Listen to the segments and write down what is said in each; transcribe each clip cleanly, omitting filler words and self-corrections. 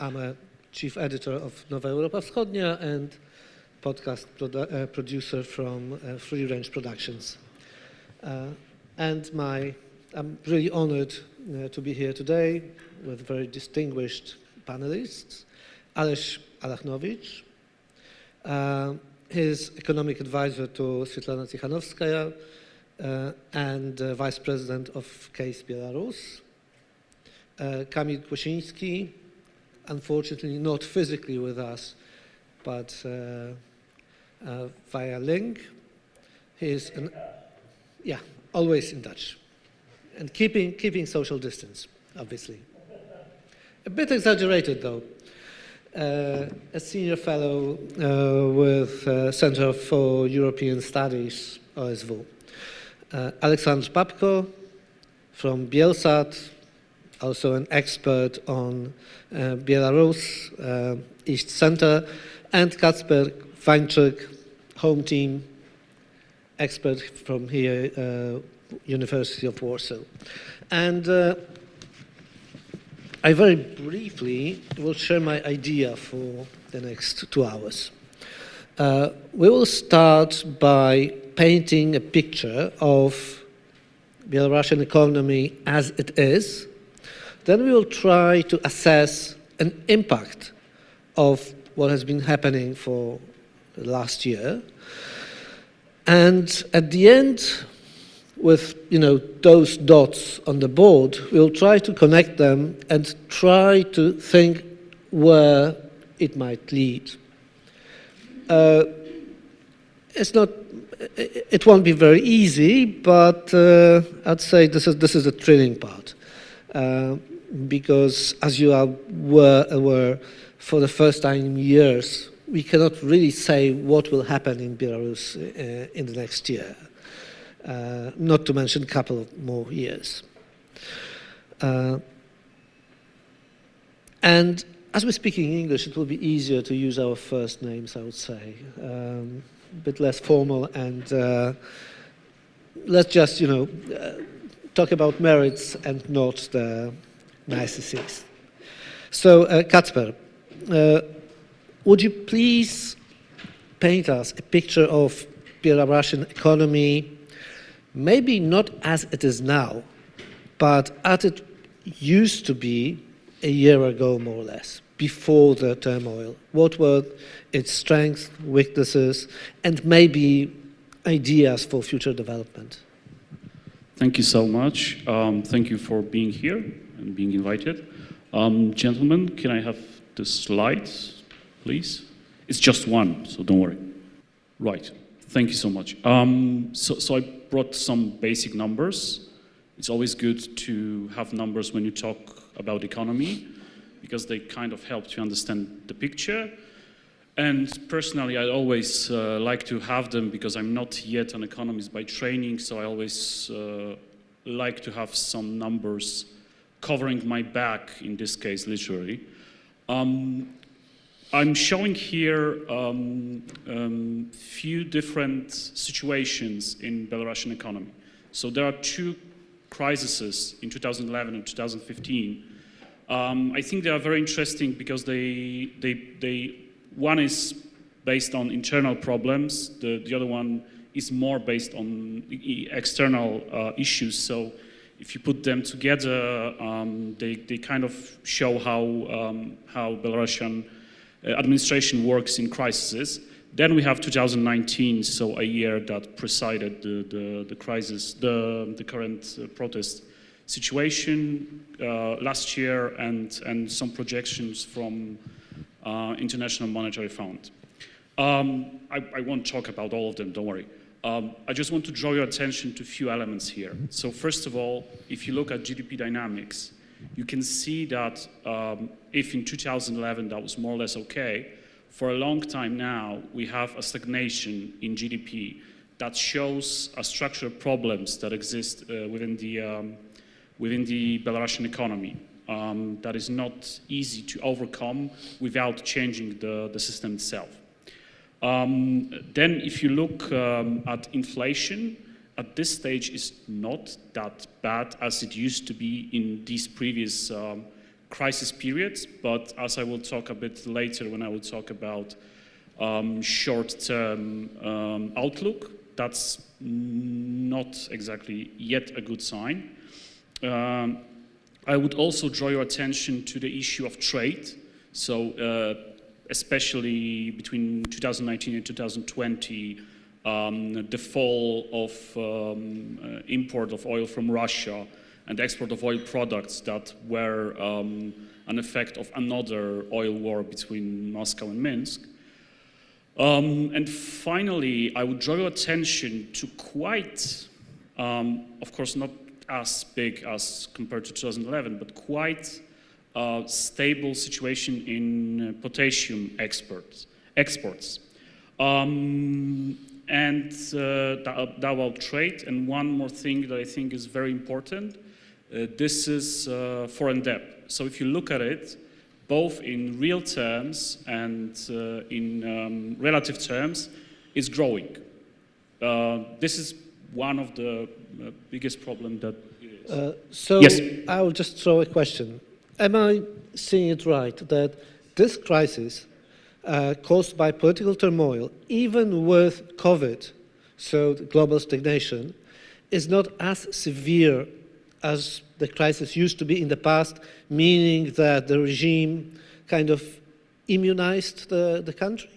I'm a chief editor of Nowa Europa, Wschodnia and podcast producer from Free Range Productions. And I'm really honored to be here today with very distinguished panelists. Aleś Alachnovič, his economic advisor to Sviatlana Tsikhanouskaya and vice president of CASE Belarus. Kamil Kłysiński, unfortunately not physically with us, but via link. He's always in touch and keeping social distance, obviously. A bit exaggerated though. A senior fellow with Center for European Studies, OSW. Aliaksandr Papko from BELSAT, also an expert on Belarus, East Center, and Kacper Wańczyk, home team, expert from here, University of Warsaw. And I very briefly will share my idea for the next 2 hours. We will start by painting a picture of Belarusian economy as it is. Then we will try to assess an impact of what has been happening for the last year. And at the end, with those dots on the board, we'll try to connect them and try to think where it might lead. It won't be very easy, but I'd say this is the thrilling part. Because as you were aware, for the first time in years, we cannot really say what will happen in Belarus in the next year, not to mention a couple of more years. And as we're speaking English, it will be easier to use our first names, I would say. A bit less formal, and let's just, talk about merits and not the niceties. So, Kacper, would you please paint us a picture of Belarusian economy, maybe not as it is now, but as it used to be a year ago, more or less, before the turmoil? What were its strengths, weaknesses, and maybe ideas for future development? Thank you so much. Thank you for being here and being invited. Gentlemen, can I have the slides, please? It's just one, so don't worry. Right, thank you so much. So I brought some basic numbers. It's always good to have numbers when you talk about economy, because they kind of help to understand the picture. And personally, I always like to have them because I'm not yet an economist by training, so I always like to have some numbers covering my back, in this case, literally. I'm showing here few different situations in Belarusian economy. So there are two crises in 2011 and 2015. I think they are very interesting because one is based on internal problems, the other one is more based on external issues. So if you put them together, they kind of show how Belarusian administration works in crises. Then we have 2019, so a year that preceded the crisis, the current protest situation last year, and some projections from International Monetary Fund. I won't talk about all of them, don't worry. I just want to draw your attention to a few elements here. So first of all, if you look at GDP dynamics, you can see that if in 2011 that was more or less okay, for a long time now we have a stagnation in GDP that shows structural problems that exist within the Belarusian economy. That is not easy to overcome without changing the system itself. Then if you look at inflation, at this stage is not that bad as it used to be in these previous crisis periods, but as I will talk a bit later when I will talk about short-term outlook, that's not exactly yet a good sign. I would also draw your attention to the issue of trade. So especially between 2019 and 2020, the fall of import of oil from Russia and export of oil products that were an effect of another oil war between Moscow and Minsk. And finally, I would draw your attention to quite, of course not as big as compared to 2011, but quite stable situation in potassium exports. And that about trade. And one more thing that I think is very important, this is foreign debt. So if you look at it, both in real terms and in relative terms, it's growing. This is one of the biggest problems that it is. So yes. I will just throw a question. Am I seeing it right that this crisis caused by political turmoil, even with COVID, so the global stagnation, is not as severe as the crisis used to be in the past, meaning that the regime kind of immunized the country?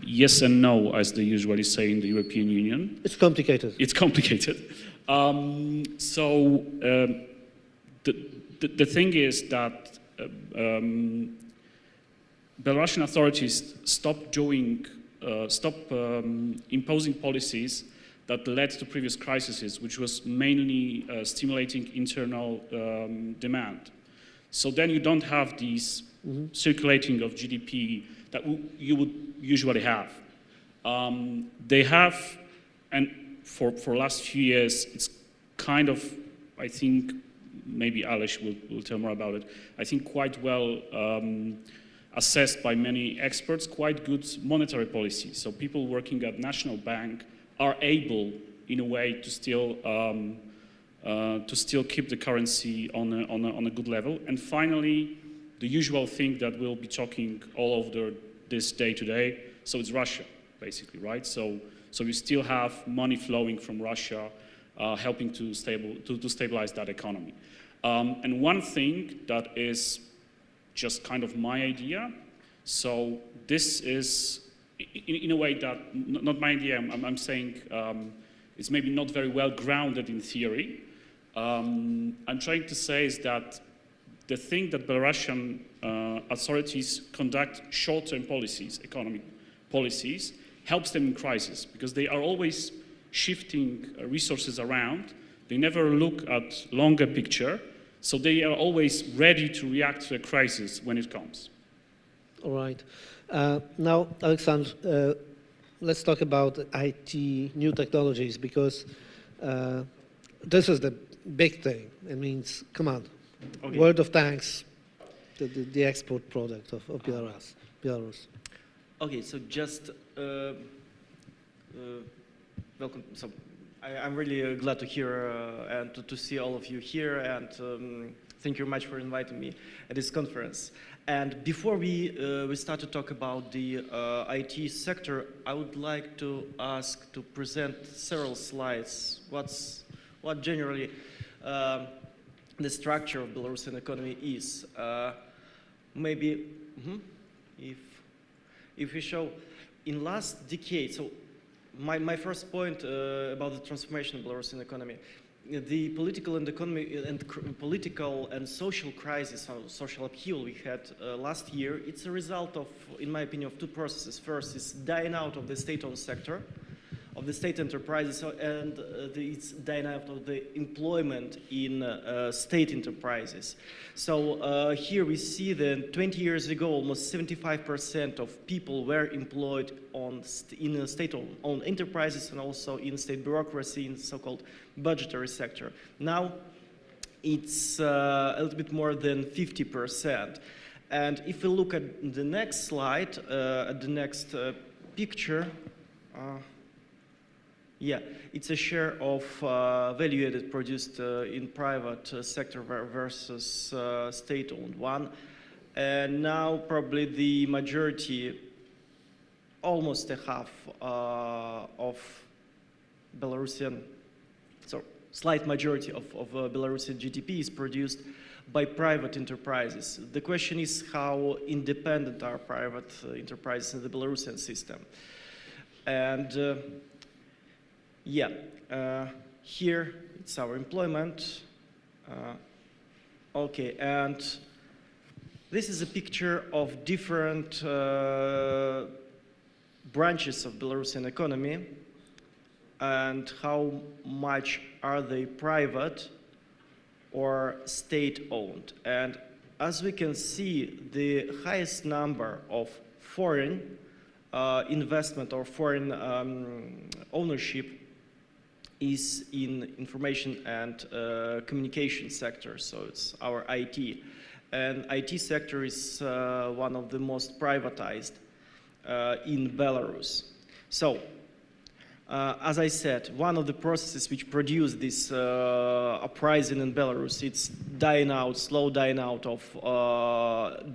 Yes and no, as they usually say in the European Union. It's complicated. It's complicated. The thing is that Belarusian authorities stopped imposing policies that led to previous crises, which was mainly stimulating internal demand. So then you don't have these circulating of GDP that you would usually have. They have, and for last few years, it's kind of, I think, maybe Aleś will tell more about it, I think quite well assessed by many experts, quite good monetary policy. So people working at National Bank are able, in a way, to still keep the currency on a good level. And finally, the usual thing that we'll be talking all over this day today, so it's Russia, basically, right? So we still have money flowing from Russia, helping to stabilize that economy. And one thing that is just kind of my idea, so this is, in a way that, not my idea, I'm saying it's maybe not very well grounded in theory. I'm trying to say is that the thing that Belarusian authorities conduct short-term policies, economic policies, helps them in crisis, because they are always shifting resources around. They never look at longer picture, so they are always ready to react to a crisis when it comes. All right. Now, Aleksandr, let's talk about IT, new technologies, because this is the big thing. It means, come on, okay. World of tanks, the export product of Belarus. Okay, so just welcome. So I'm really glad to hear and to see all of you here, and thank you very much for inviting me at this conference. And before we start to talk about the IT sector, I would like to ask to present several slides. What generally the structure of Belarusian economy is. Maybe if we show in last decade. So my first point about the transformation of Belarusian economy. The political and social crisis, or social upheaval we had last year, it's a result of, in my opinion, of two processes. First is dying out of the state-owned sector, of the state enterprises, and it's dying out of the employment in state enterprises. So here we see that 20 years ago, almost 75% of people were employed in state-owned enterprises and also in state bureaucracy, in so-called budgetary sector. Now it's a little bit more than 50%. And if we look at the next slide, at the next picture, Yeah, it's a share of value added produced in private sector versus state-owned one. And now probably the majority, almost a half of Belarusian, so slight majority of Belarusian GDP is produced by private enterprises. The question is how independent are private enterprises in the Belarusian system. And here it's our employment. Okay, and this is a picture of different branches of Belarusian economy and how much are they private or state-owned. And as we can see, the highest number of foreign investment or foreign ownership is in information and communication sector, so it's our IT. And IT sector is one of the most privatized in Belarus. So, as I said, one of the processes which produce this uprising in Belarus, it's slow dying out of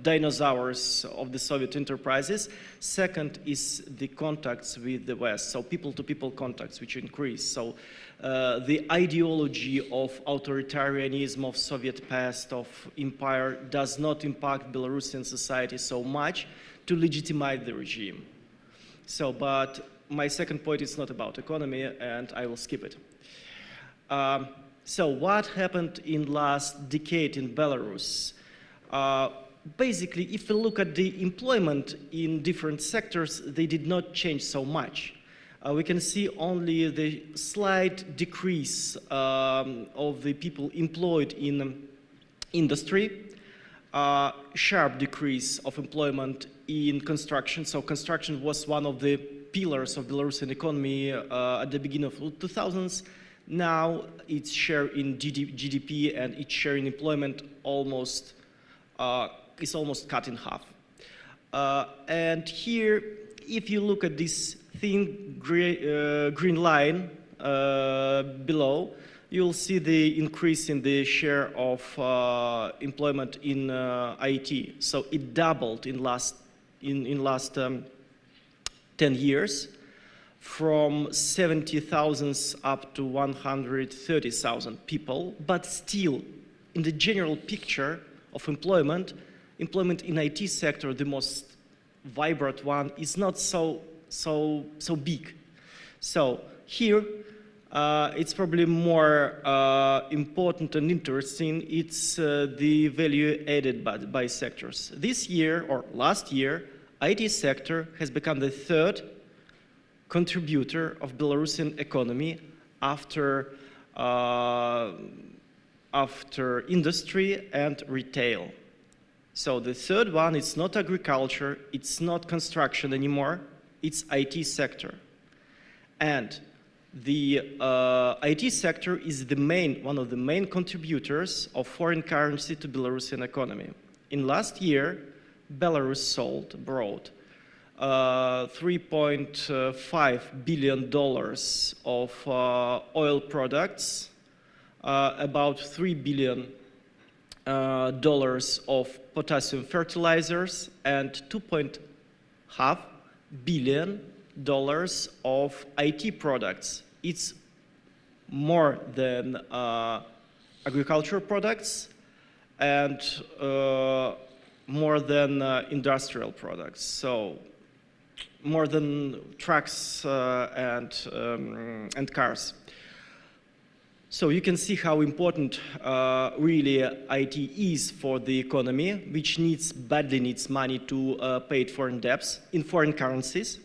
dinosaurs of the Soviet enterprises. Second is the contacts with the West, so people-to-people contacts which increase. So the ideology of authoritarianism of Soviet past, of empire, does not impact Belarusian society so much to legitimize the regime. So, but my second point is not about economy, and I will skip it. So what happened in last decade in Belarus? Basically, if we look at the employment in different sectors, they did not change so much. We can see only the slight decrease of the people employed in industry, sharp decrease of employment in construction. So construction was one of the pillars of Belarusian economy at the beginning of the 2000s. Now its share in GDP and its share in employment is almost cut in half. And here, if you look at this thin green line below, you'll see the increase in the share of employment in IT. So it doubled in last 10 years, from 70,000 up to 130,000 people. But still, in the general picture of employment in IT sector, the most vibrant one, is not so big. So here, it's probably more important and interesting. It's the value added by sectors. This year, or last year, IT sector has become the third contributor of Belarusian economy after industry and retail. So the third one, it's not agriculture, it's not construction anymore, it's IT sector. And the IT sector is one of the main contributors of foreign currency to Belarusian economy. In last year, Belarus sold abroad $3.5 billion of oil products, about $3 billion of potassium fertilizers, and $2.5 billion of IT products. It's more than agricultural products and more than industrial products. So more than trucks and cars. So you can see how important really IT is for the economy, which badly needs money to pay foreign debts in foreign currencies,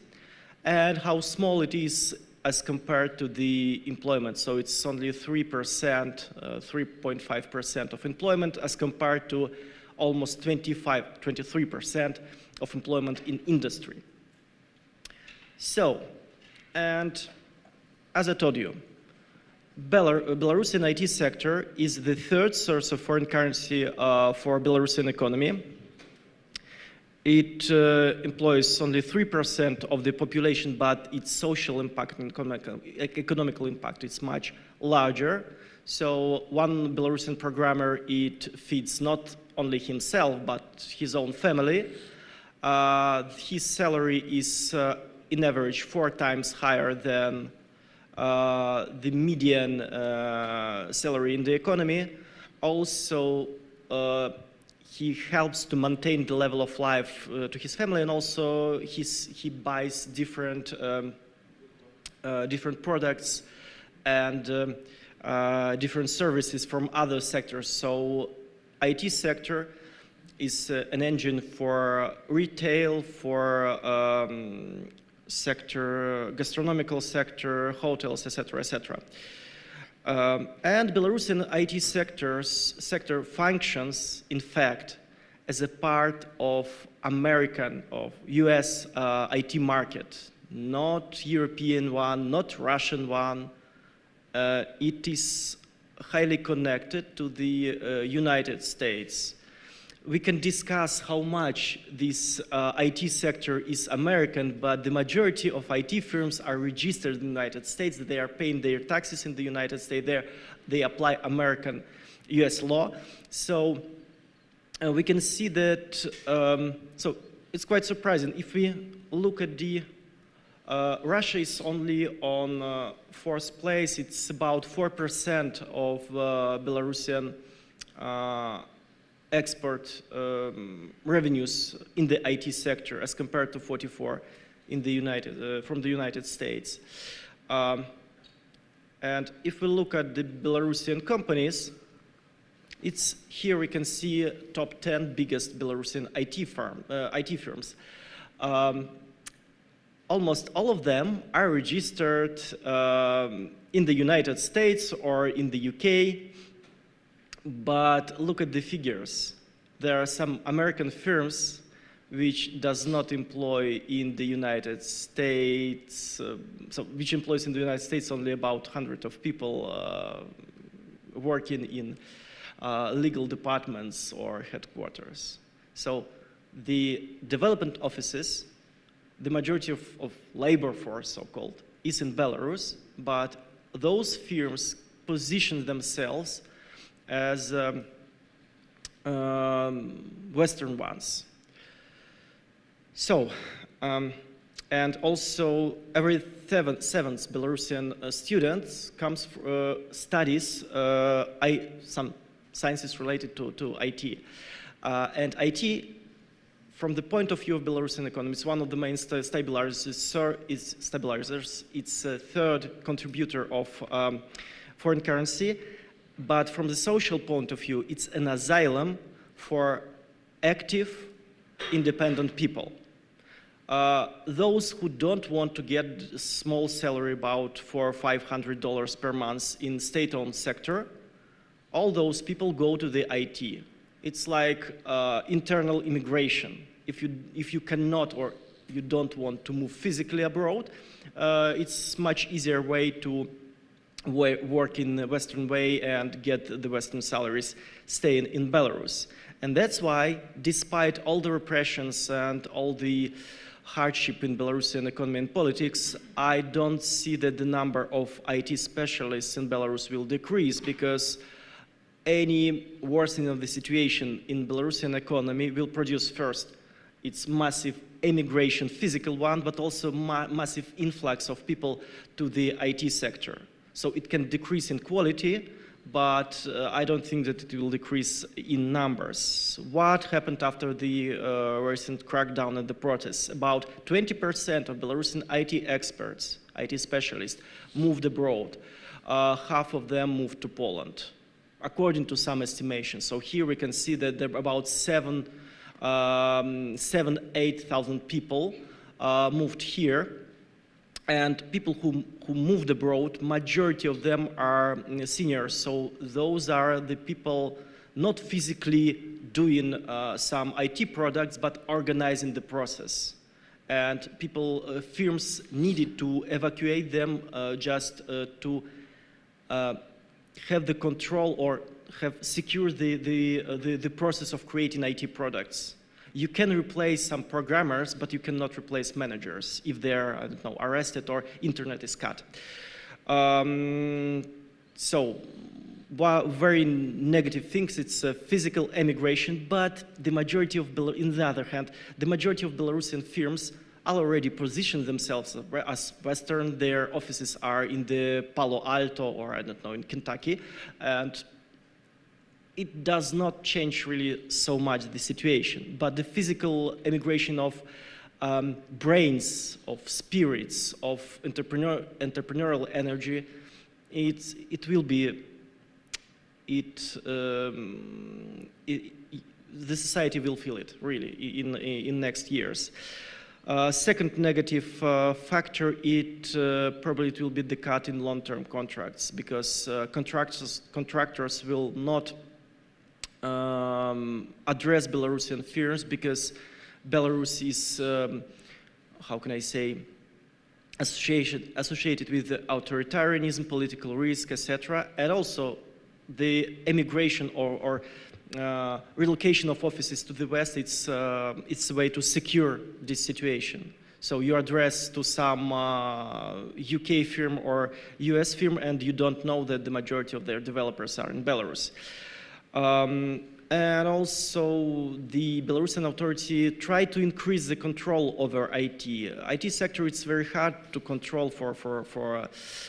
and how small it is as compared to the employment. So it's only 3%, 3.5% of employment as compared to almost 23% of employment in industry. So, and as I told you, Belarusian IT sector is the third source of foreign currency for Belarusian economy. It employs only 3% of the population, but its social impact and economical impact is much larger. So one Belarusian programmer, it feeds not only himself, but his own family. His salary is, in average, 4 times higher than the median salary in the economy. Also, he helps to maintain the level of life to his family, and also he buys different products and different services from other sectors. So IT sector is an engine for retail, for sector, gastronomical sector, hotels, etc., etc. And Belarusian IT sector functions, in fact, as a part of US IT market, not European one, not Russian one. It is highly connected to the United States. We can discuss how much this IT sector is American, but the majority of IT firms are registered in the United States. They are paying their taxes in the United States. They apply American US law. So we can see that, so it's quite surprising. If we look at the, Russia is only on 4th place. It's about 4% of Belarusian export revenues in the IT sector, as compared to 44 in the from the United States. And if we look at the Belarusian companies, it's here we can see top 10 biggest Belarusian IT firms. Almost all of them are registered in the United States or in the UK. But look at the figures. There are some American firms which does not employ in the United States, which employs in the United States only about 100 of people working in legal departments or headquarters. So the development offices, the majority of labor force, so-called, is in Belarus, but those firms position themselves as Western ones. So, and also every seventh Belarusian student studies some sciences related to IT. And IT, from the point of view of Belarusian economy, is one of the main stabilizers. It's a third contributor of foreign currency. But from the social point of view, it's an asylum for active, independent people. Those who don't want to get a small salary, about $400 or $500 per month in state-owned sector, all those people go to the IT. It's like internal immigration. If you cannot or you don't want to move physically abroad, it's much easier way to work in the Western way and get the Western salaries staying in Belarus. And that's why, despite all the repressions and all the hardship in Belarusian economy and politics, I don't see that the number of IT specialists in Belarus will decrease, because any worsening of the situation in Belarusian economy will produce first its massive immigration, physical one, but also massive influx of people to the IT sector. So it can decrease in quality, but I don't think that it will decrease in numbers. What happened after the recent crackdown and the protests? About 20% of Belarusian IT experts, IT specialists, moved abroad. Half of them moved to Poland, according to some estimations. So here we can see that there are about 8,000 people moved here. And people who moved abroad, majority of them are seniors. So those are the people not physically doing some IT products, but organizing the process. And firms needed to evacuate them just to have the control or have secured the process of creating IT products. You can replace some programmers, but you cannot replace managers if they're, I don't know, arrested or internet is cut. So, very negative things, it's physical emigration, but the majority of, on the other hand, the majority of Belarusian firms already position themselves as Western. Their offices are in the Palo Alto or, I don't know, in Kentucky, and it does not change really so much the situation, but the physical emigration of brains, of spirits, of entrepreneurial energy, it will be, the society will feel it really in next years. Second negative factor, probably it will be the cut in long-term contracts, because contractors will not address Belarusian firms, because Belarus is, how can I say, associated with the authoritarianism, political risk, etc., and also the emigration or relocation of offices to the West. It's a way to secure this situation. So you address to some UK firm or US firm, and you don't know that the majority of their developers are in Belarus. And also the Belarusian authority try to increase the control over IT. IT sector, it's very hard to control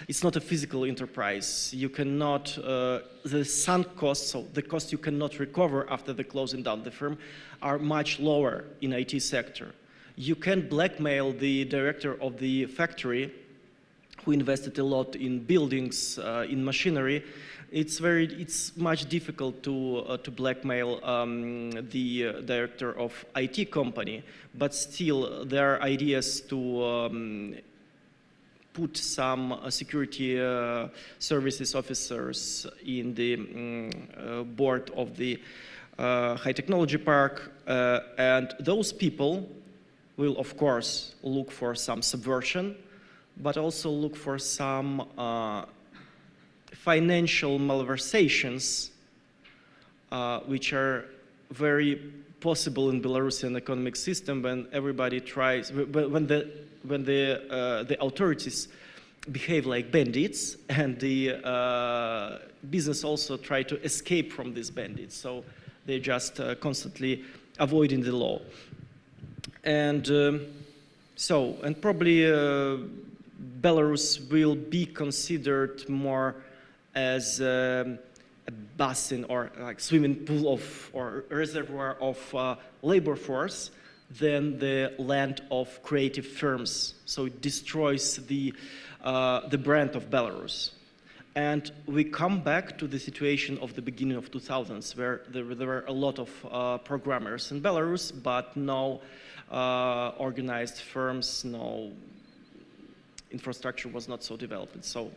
it's not a physical enterprise. You cannot, the sunk costs, so the cost you cannot recover after the closing down the firm, are much lower in IT sector. You can blackmail the director of the factory who invested a lot in buildings, in machinery. It's much difficult to blackmail the director of IT company, but still there are ideas to put some security services officers in the board of the high technology park, and those people will of course look for some subversion, but also look for some financial malversations, which are very possible in Belarusian economic system when everybody tries, when the authorities behave like bandits, and the business also try to escape from these bandits. So they're just constantly avoiding the law. And and probably Belarus will be considered more as a basin or like swimming pool of, or reservoir of labor force than the land of creative firms. So it destroys the brand of Belarus. And we come back to the situation of the beginning of 2000s, where there were a lot of programmers in Belarus, but no organized firms, no infrastructure was not so developed. So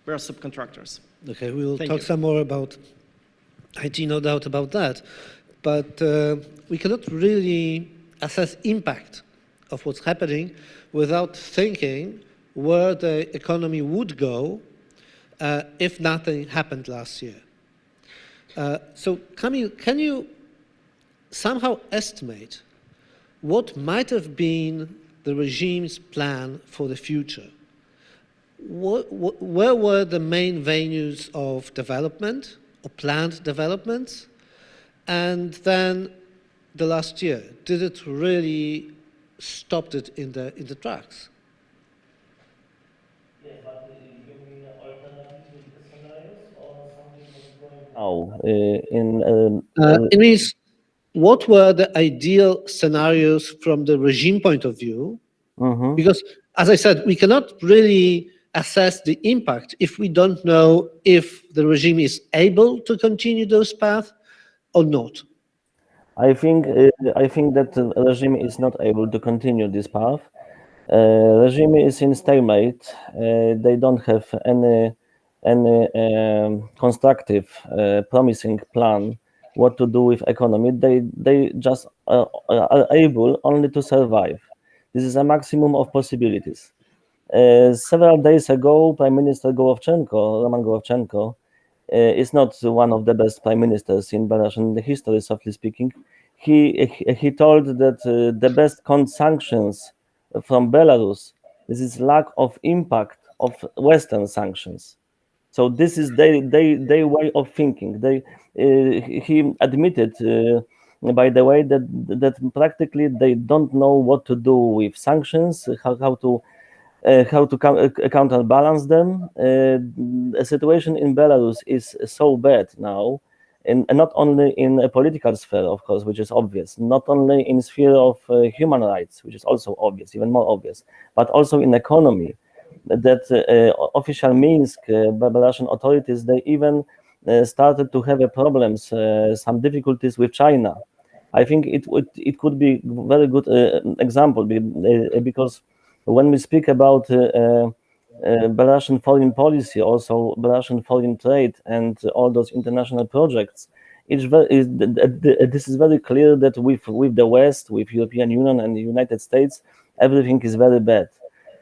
we are subcontractors. Okay, we'll talk some more about IT, no doubt about that. But we cannot really assess impact of what's happening without thinking where the economy would go if nothing happened last year. So Kamil, can you somehow estimate what might have been the regime's plan for the future? Where were the main venues of development or planned developments? And then the last year, did it really stop it in the tracks? Yes, but you mean alternative scenarios or something was going on? It means, what were the ideal scenarios from the regime point of view? Mm-hmm. Because, as I said, we cannot really assess the impact if we don't know if the regime is able to continue those paths or not. I think that the regime is not able to continue this path. Regime is in stalemate. They don't have any constructive, promising plan what to do with economy. They just are able only to survive. This is a maximum of possibilities. Several days ago, Prime Minister Roman Gołowczenko is not one of the best prime ministers in Belarusian history, softly speaking. he told that the best sanctions from Belarus, this is lack of impact of Western sanctions. So this is their way of thinking. He admitted, by the way, that practically they don't know what to do with sanctions, how to counterbalance them. The situation in Belarus is so bad now, and not only in a political sphere, of course, which is obvious, not only in sphere of human rights, which is also obvious, even more obvious, but also in economy. That official Minsk, Belarusian authorities, they even started to have problems, some difficulties with China. I think it could be a very good example, because when we speak about Belarusian foreign policy, also Belarusian foreign trade, and all those international projects, this is very clear that with the West, with European Union and the United States, everything is very bad.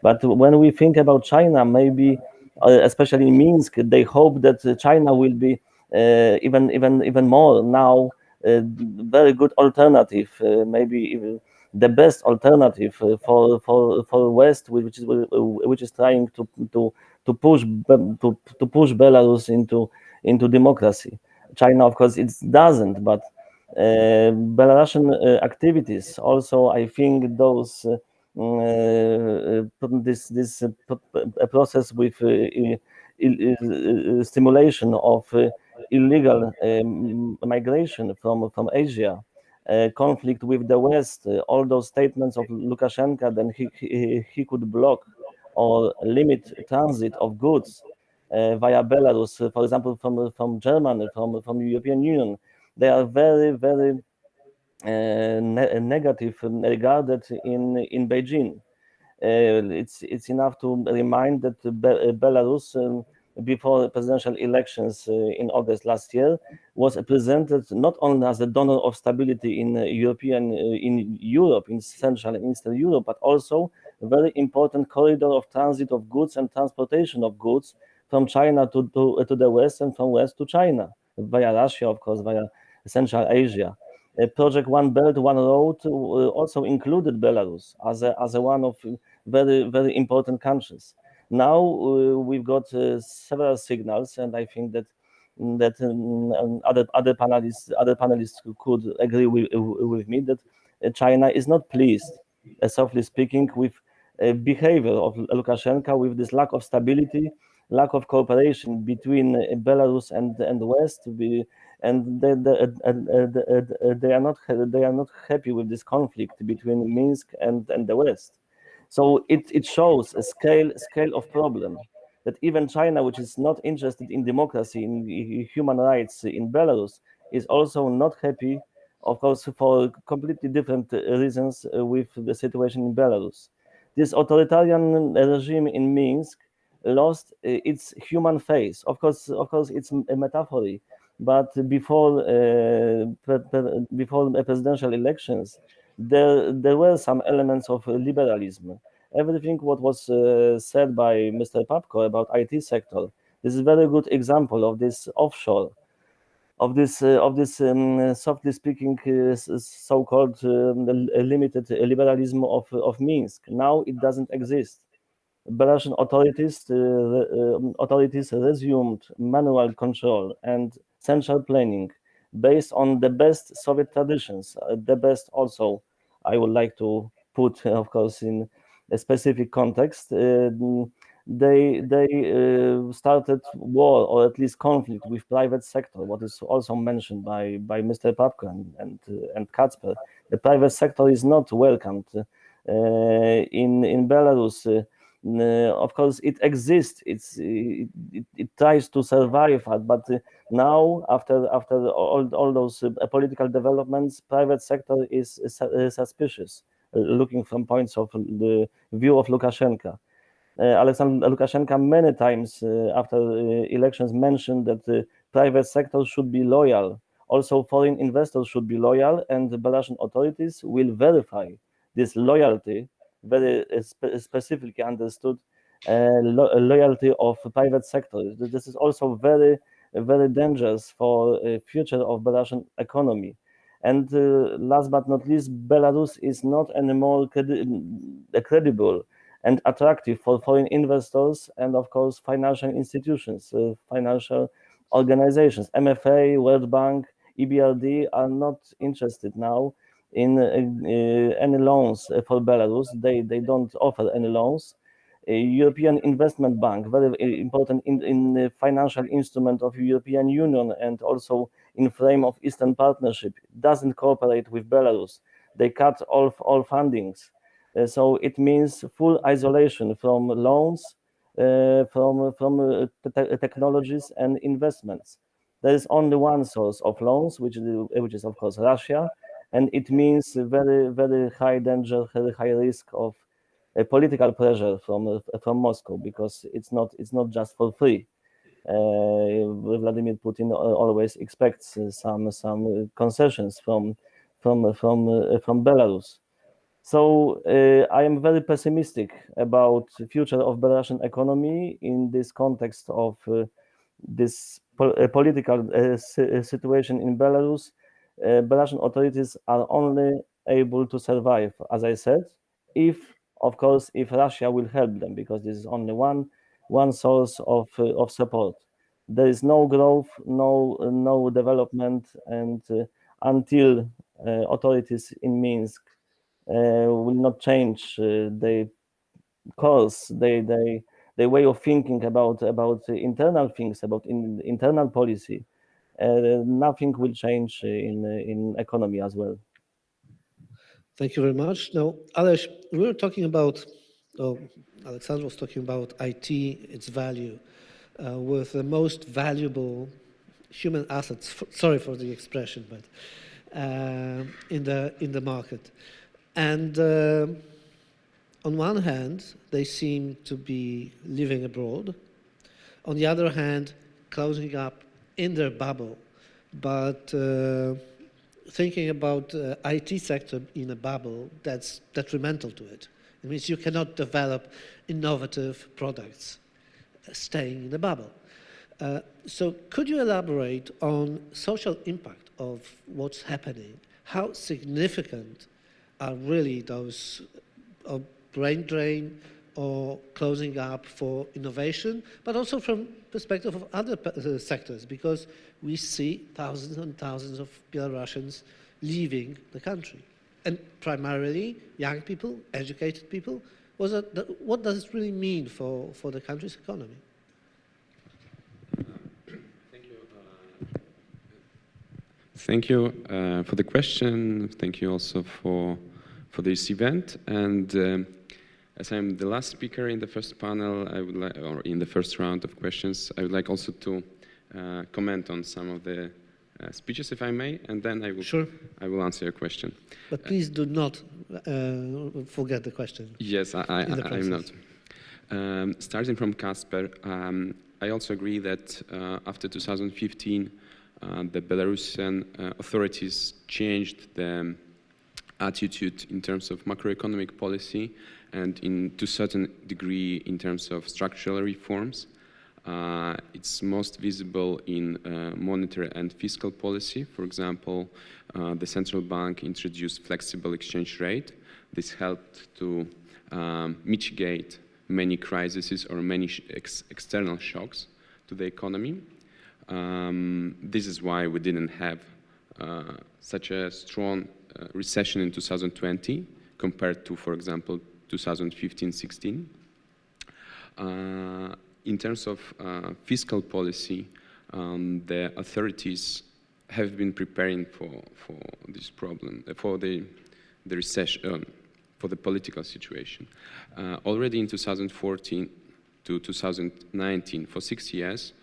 But when we think about China, maybe, especially in Minsk, they hope that China will be even more now very good alternative, maybe even the best alternative for West, which is trying to push Belarus into democracy. China, of course, it doesn't, but Belarusian activities also, I think, those this process with stimulation of illegal migration from Asia, conflict with the West, all those statements of Lukashenko, then he could block or limit transit of goods via Belarus, for example, from Germany, from the European Union. They are very, very negative regarded in Beijing. It's enough to remind that Belarus, before presidential elections in August last year, was presented not only as a donor of stability in Europe, in Central and Eastern Europe, but also a very important corridor of transit of goods and transportation of goods from China to the West, and from West to China, via Russia, of course, via Central Asia. Project One Belt, One Road also included Belarus as a one of very, very important countries. Now we've got several signals, and I think that other panelists could agree with me that China is not pleased, softly speaking, with behavior of Lukashenko, with this lack of stability, lack of cooperation between Belarus and the West. And they are not happy with this conflict between Minsk and the West. So it shows a scale of problem that even China, which is not interested in democracy, in human rights in Belarus, is also not happy, of course, for completely different reasons with the situation in Belarus. This authoritarian regime in Minsk lost its human face. Of course, it's a metaphor. But before presidential elections, there were some elements of liberalism. Everything what was said by Mr. Papko about IT sector, this is a very good example of this offshore, of this softly speaking so-called limited liberalism of Minsk. Now it doesn't exist. Belarusian authorities resumed manual control and central planning based on the best Soviet traditions. The best also, I would like to put, of course, in a specific context. They started war, or at least conflict, with private sector, what is also mentioned by Mr. Papko and Kacper. The private sector is not welcomed in Belarus. Of course, it exists. It tries to survive, but now, after all those political developments, private sector is suspicious, looking from points of the view of Lukashenko. Alexander Lukashenko many times after elections mentioned that the private sector should be loyal. Also, foreign investors should be loyal, and the Belarusian authorities will verify this loyalty, very specifically understood loyalty of private sector. This is also very, very dangerous for future of Belarusian economy. And last but not least, Belarus is not anymore credible and attractive for foreign investors and, of course, financial institutions, financial organizations. MFA, World Bank, EBRD are not interested now in any loans for Belarus. They don't offer any loans. European Investment Bank, very important in the financial instrument of European Union and also in frame of Eastern Partnership, doesn't cooperate with Belarus. They cut all fundings. So it means full isolation from loans, from technologies and investments. There is only one source of loans, which is of course Russia, and it means very high danger, very high risk of political pressure from Moscow, because it's not just for free. Vladimir Putin always expects some concessions from Belarus. So I am very pessimistic about the future of Belarusian economy in this context of this political situation in Belarus. Belarusian authorities are only able to survive, as I said, if Russia will help them, because this is only one source of support. There is no growth, no development, and until authorities in Minsk will not change their course, their way of thinking about internal things, about internal policy, nothing will change in economy as well. Thank you very much. Now, Aleś, we were talking about, Aleksandr was talking about IT, its value, with the most valuable human assets, sorry for the expression, but in the market. And on one hand, they seem to be living abroad. On the other hand, closing up in their bubble, but thinking about IT sector in a bubble, that's detrimental to it. It means you cannot develop innovative products staying in the bubble. So could you elaborate on social impact of what's happening? How significant are really those brain drain or closing up for innovation, but also from perspective of other sectors, because we see thousands and thousands of Belarusians leaving the country, and primarily young people, educated people. What does it really mean for the country's economy? Thank you for the question. Thank you also for this event. And as I'm the last speaker in the first panel, I would like, or in the first round of questions, I would like also to comment on some of the speeches, if I may, and then I will Sure. I will answer your question. But please do not forget the question. Yes, I'm not. Starting from Kacper, I also agree that after 2015, the Belarusian authorities changed the attitude in terms of macroeconomic policy and to a certain degree in terms of structural reforms. It's most visible in monetary and fiscal policy. For example, the central bank introduced flexible exchange rate. This helped to mitigate many crises or many external shocks to the economy. This is why we didn't have such a strong recession in 2020 compared to, for example, 2015-16. In terms of fiscal policy, the authorities have been preparing for this problem, for the recession, for the political situation. Already in 2014 to 2019, for 6 years,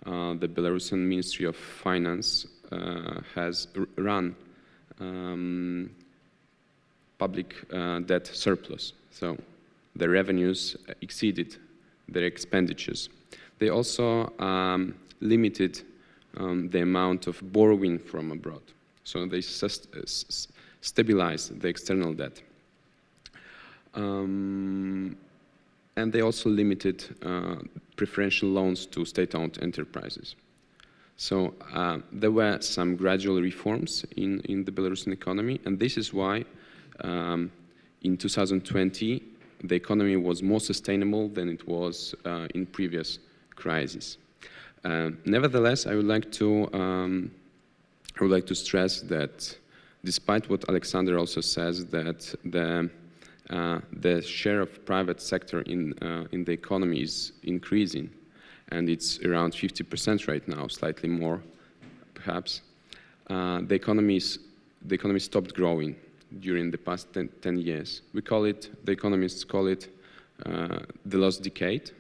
the Belarusian Ministry of Finance has run public debt surplus. So the revenues exceeded their expenditures. They also limited the amount of borrowing from abroad. So they stabilized the external debt. And they also limited preferential loans to state-owned enterprises. So there were some gradual reforms in the Belarusian economy, and this is why in 2020 the economy was more sustainable than it was in previous crises. Nevertheless, I would like to stress that, despite what Aleksandr also says, that the share of private sector in the economy is increasing, and it's around 50% right now, slightly more, perhaps. The economy stopped growing during the past 10 years. The economists call it the lost decade,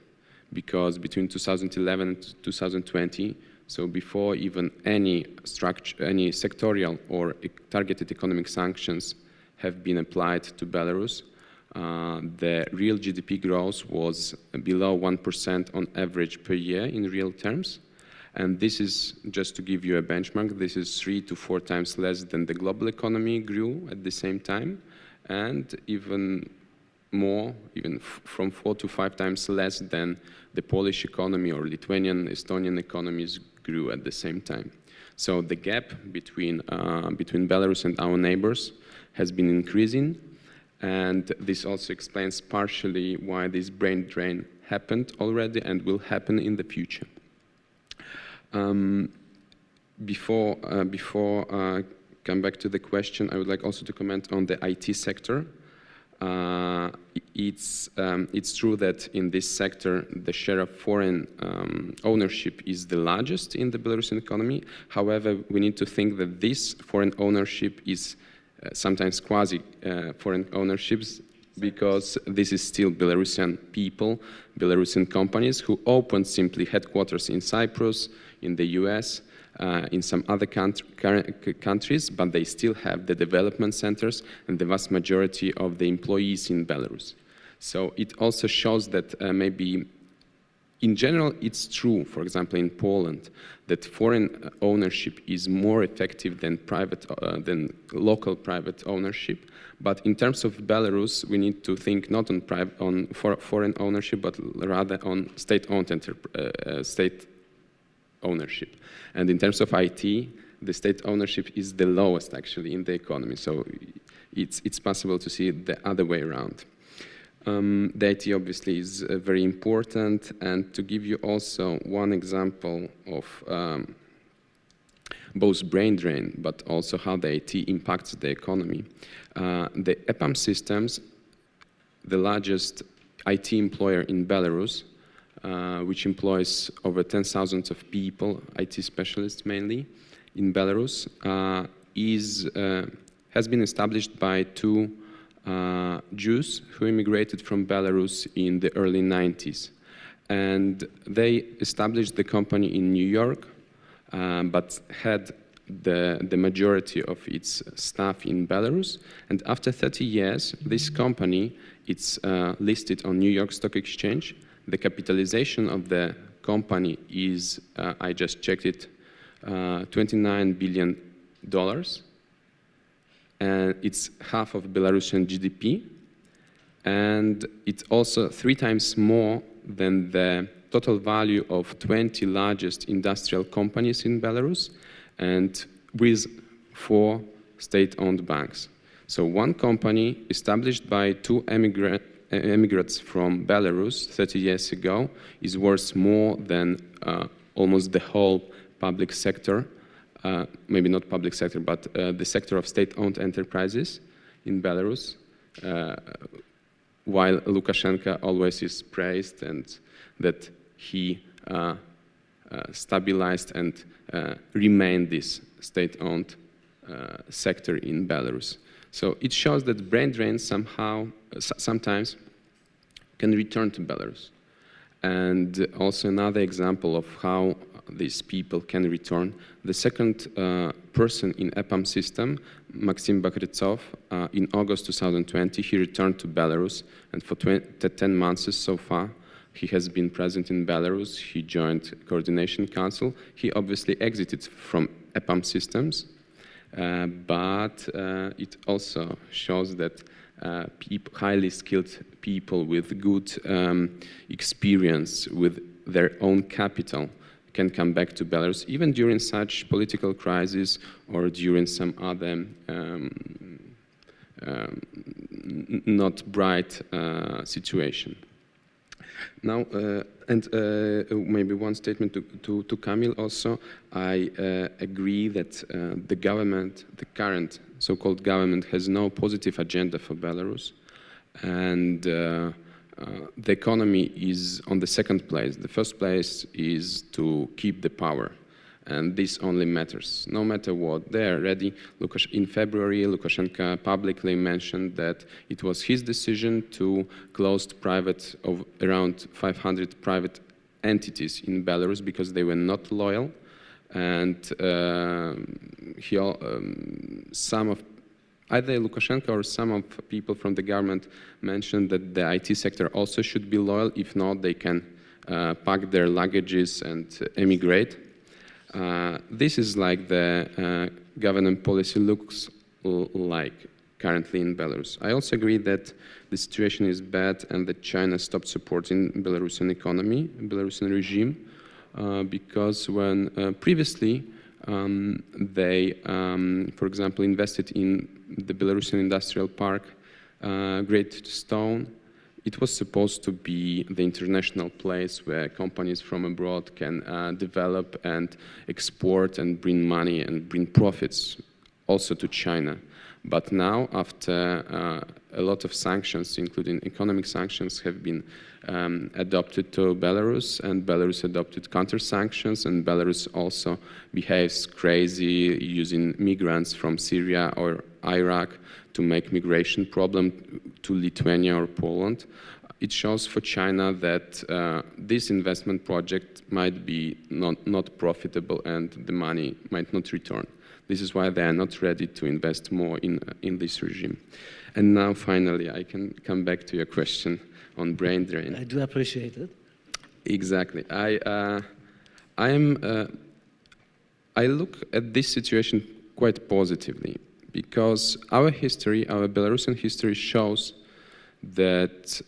because between 2011 and 2020, so before even any sectorial or targeted economic sanctions have been applied to Belarus, the real GDP growth was below 1% on average per year in real terms. And this is, just to give you a benchmark, this is 3 to 4 times less than the global economy grew at the same time, and even more, even from 4 to 5 times less than the Polish economy or Lithuanian, Estonian economies grew at the same time. So the gap between Belarus and our neighbors has been increasing, and this also explains partially why this brain drain happened already and will happen in the future. Before come back to the question, I would like also to comment on the IT sector. It's true that in this sector, the share of foreign ownership is the largest in the Belarusian economy. However, we need to think that this foreign ownership is sometimes quasi-foreign ownerships, because this is still Belarusian people, Belarusian companies who opened simply headquarters in Cyprus, in the US, in some other countries, but they still have the development centers and the vast majority of the employees in Belarus. So it also shows that maybe in general it's true, for example in Poland, that foreign ownership is more effective than local private ownership. But in terms of Belarus, we need to think not on foreign ownership, but rather on state-owned state ownership. And in terms of IT, the state ownership is the lowest actually in the economy. So it's possible to see it the other way around. The IT obviously is very important, and to give you also one example of both brain drain, but also how the IT impacts the economy. The EPAM Systems, the largest IT employer in Belarus, which employs over 10,000 of people, IT specialists mainly, in Belarus, has been established by two Jews who immigrated from Belarus in the early 90s. And they established the company in New York, but had the majority of its staff in Belarus. And after 30 years, this company, it's listed on New York Stock Exchange. The capitalization of the company is, I just checked it, $29 billion. And it's half of Belarusian GDP. And it's also 3 times more than the total value of 20 largest industrial companies in Belarus, and with 4 state-owned banks. So one company established by 2 immigrants from Belarus 30 years ago is worth more than almost the whole public sector, maybe not public sector, but the sector of state-owned enterprises in Belarus, while Lukashenko always is praised and that he stabilized and remained this state-owned sector in Belarus. So it shows that brain drain sometimes can return to Belarus. And also another example of how these people can return. The second person in EPAM system, Maxim Bakrytsov, in August 2020, he returned to Belarus, and for 10 months so far, he has been present in Belarus. He joined Coordination Council. He obviously exited from EPAM systems, but it also shows that highly skilled people with good experience with their own capital can come back to Belarus, even during such political crisis or during some other not bright situation. Now, maybe one statement to Kamil also. I agree that the government, the current so-called government, has no positive agenda for Belarus, and the economy is on the second place. The first place is to keep the power, and this only matters, no matter what. They are ready. In February, Lukashenko publicly mentioned that it was his decision to close around 500 private entities in Belarus because they were not loyal, and either Lukashenko or some of people from the government mentioned that the IT sector also should be loyal. If not, they can pack their luggages and emigrate. This is like the government policy looks like currently in Belarus. I also agree that the situation is bad and that China stopped supporting Belarusian economy, Belarusian regime, because when previously they, for example, invested in the Belarusian industrial park, Great Stone. It was supposed to be the international place where companies from abroad can develop and export and bring money and bring profits also to China. But now, after a lot of sanctions, including economic sanctions, have been adopted to Belarus, and Belarus adopted counter-sanctions, and Belarus also behaves crazy, using migrants from Syria or Iraq to make migration problem to Lithuania or Poland. It shows for China that this investment project might be not profitable and the money might not return. This is why they are not ready to invest more in this regime. And now, finally, I can come back to your question on brain drain. I do appreciate it. Exactly. I look at this situation quite positively, because our history, our Belarusian history, shows that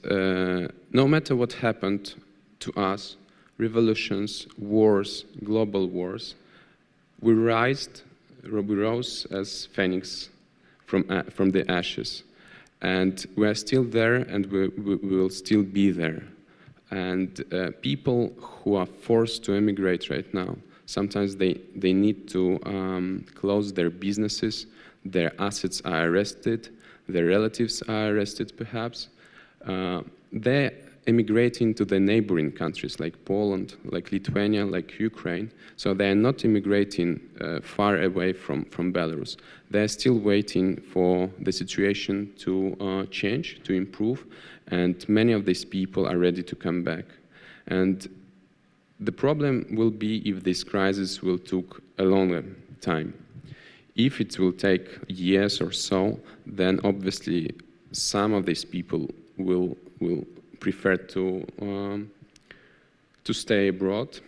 no matter what happened to us, revolutions, wars, global wars, we rose as phoenix from the ashes. And we are still there, and we will still be there. And people who are forced to emigrate right now, sometimes they need to close their businesses, their assets are arrested, their relatives are arrested perhaps. They're emigrating to the neighboring countries like Poland, like Lithuania, like Ukraine. So they're not immigrating far away from Belarus. They're still waiting for the situation to change, to improve, and many of these people are ready to come back. And the problem will be if this crisis will take a longer time. If it will take years or so, then obviously some of these people will prefer to stay abroad.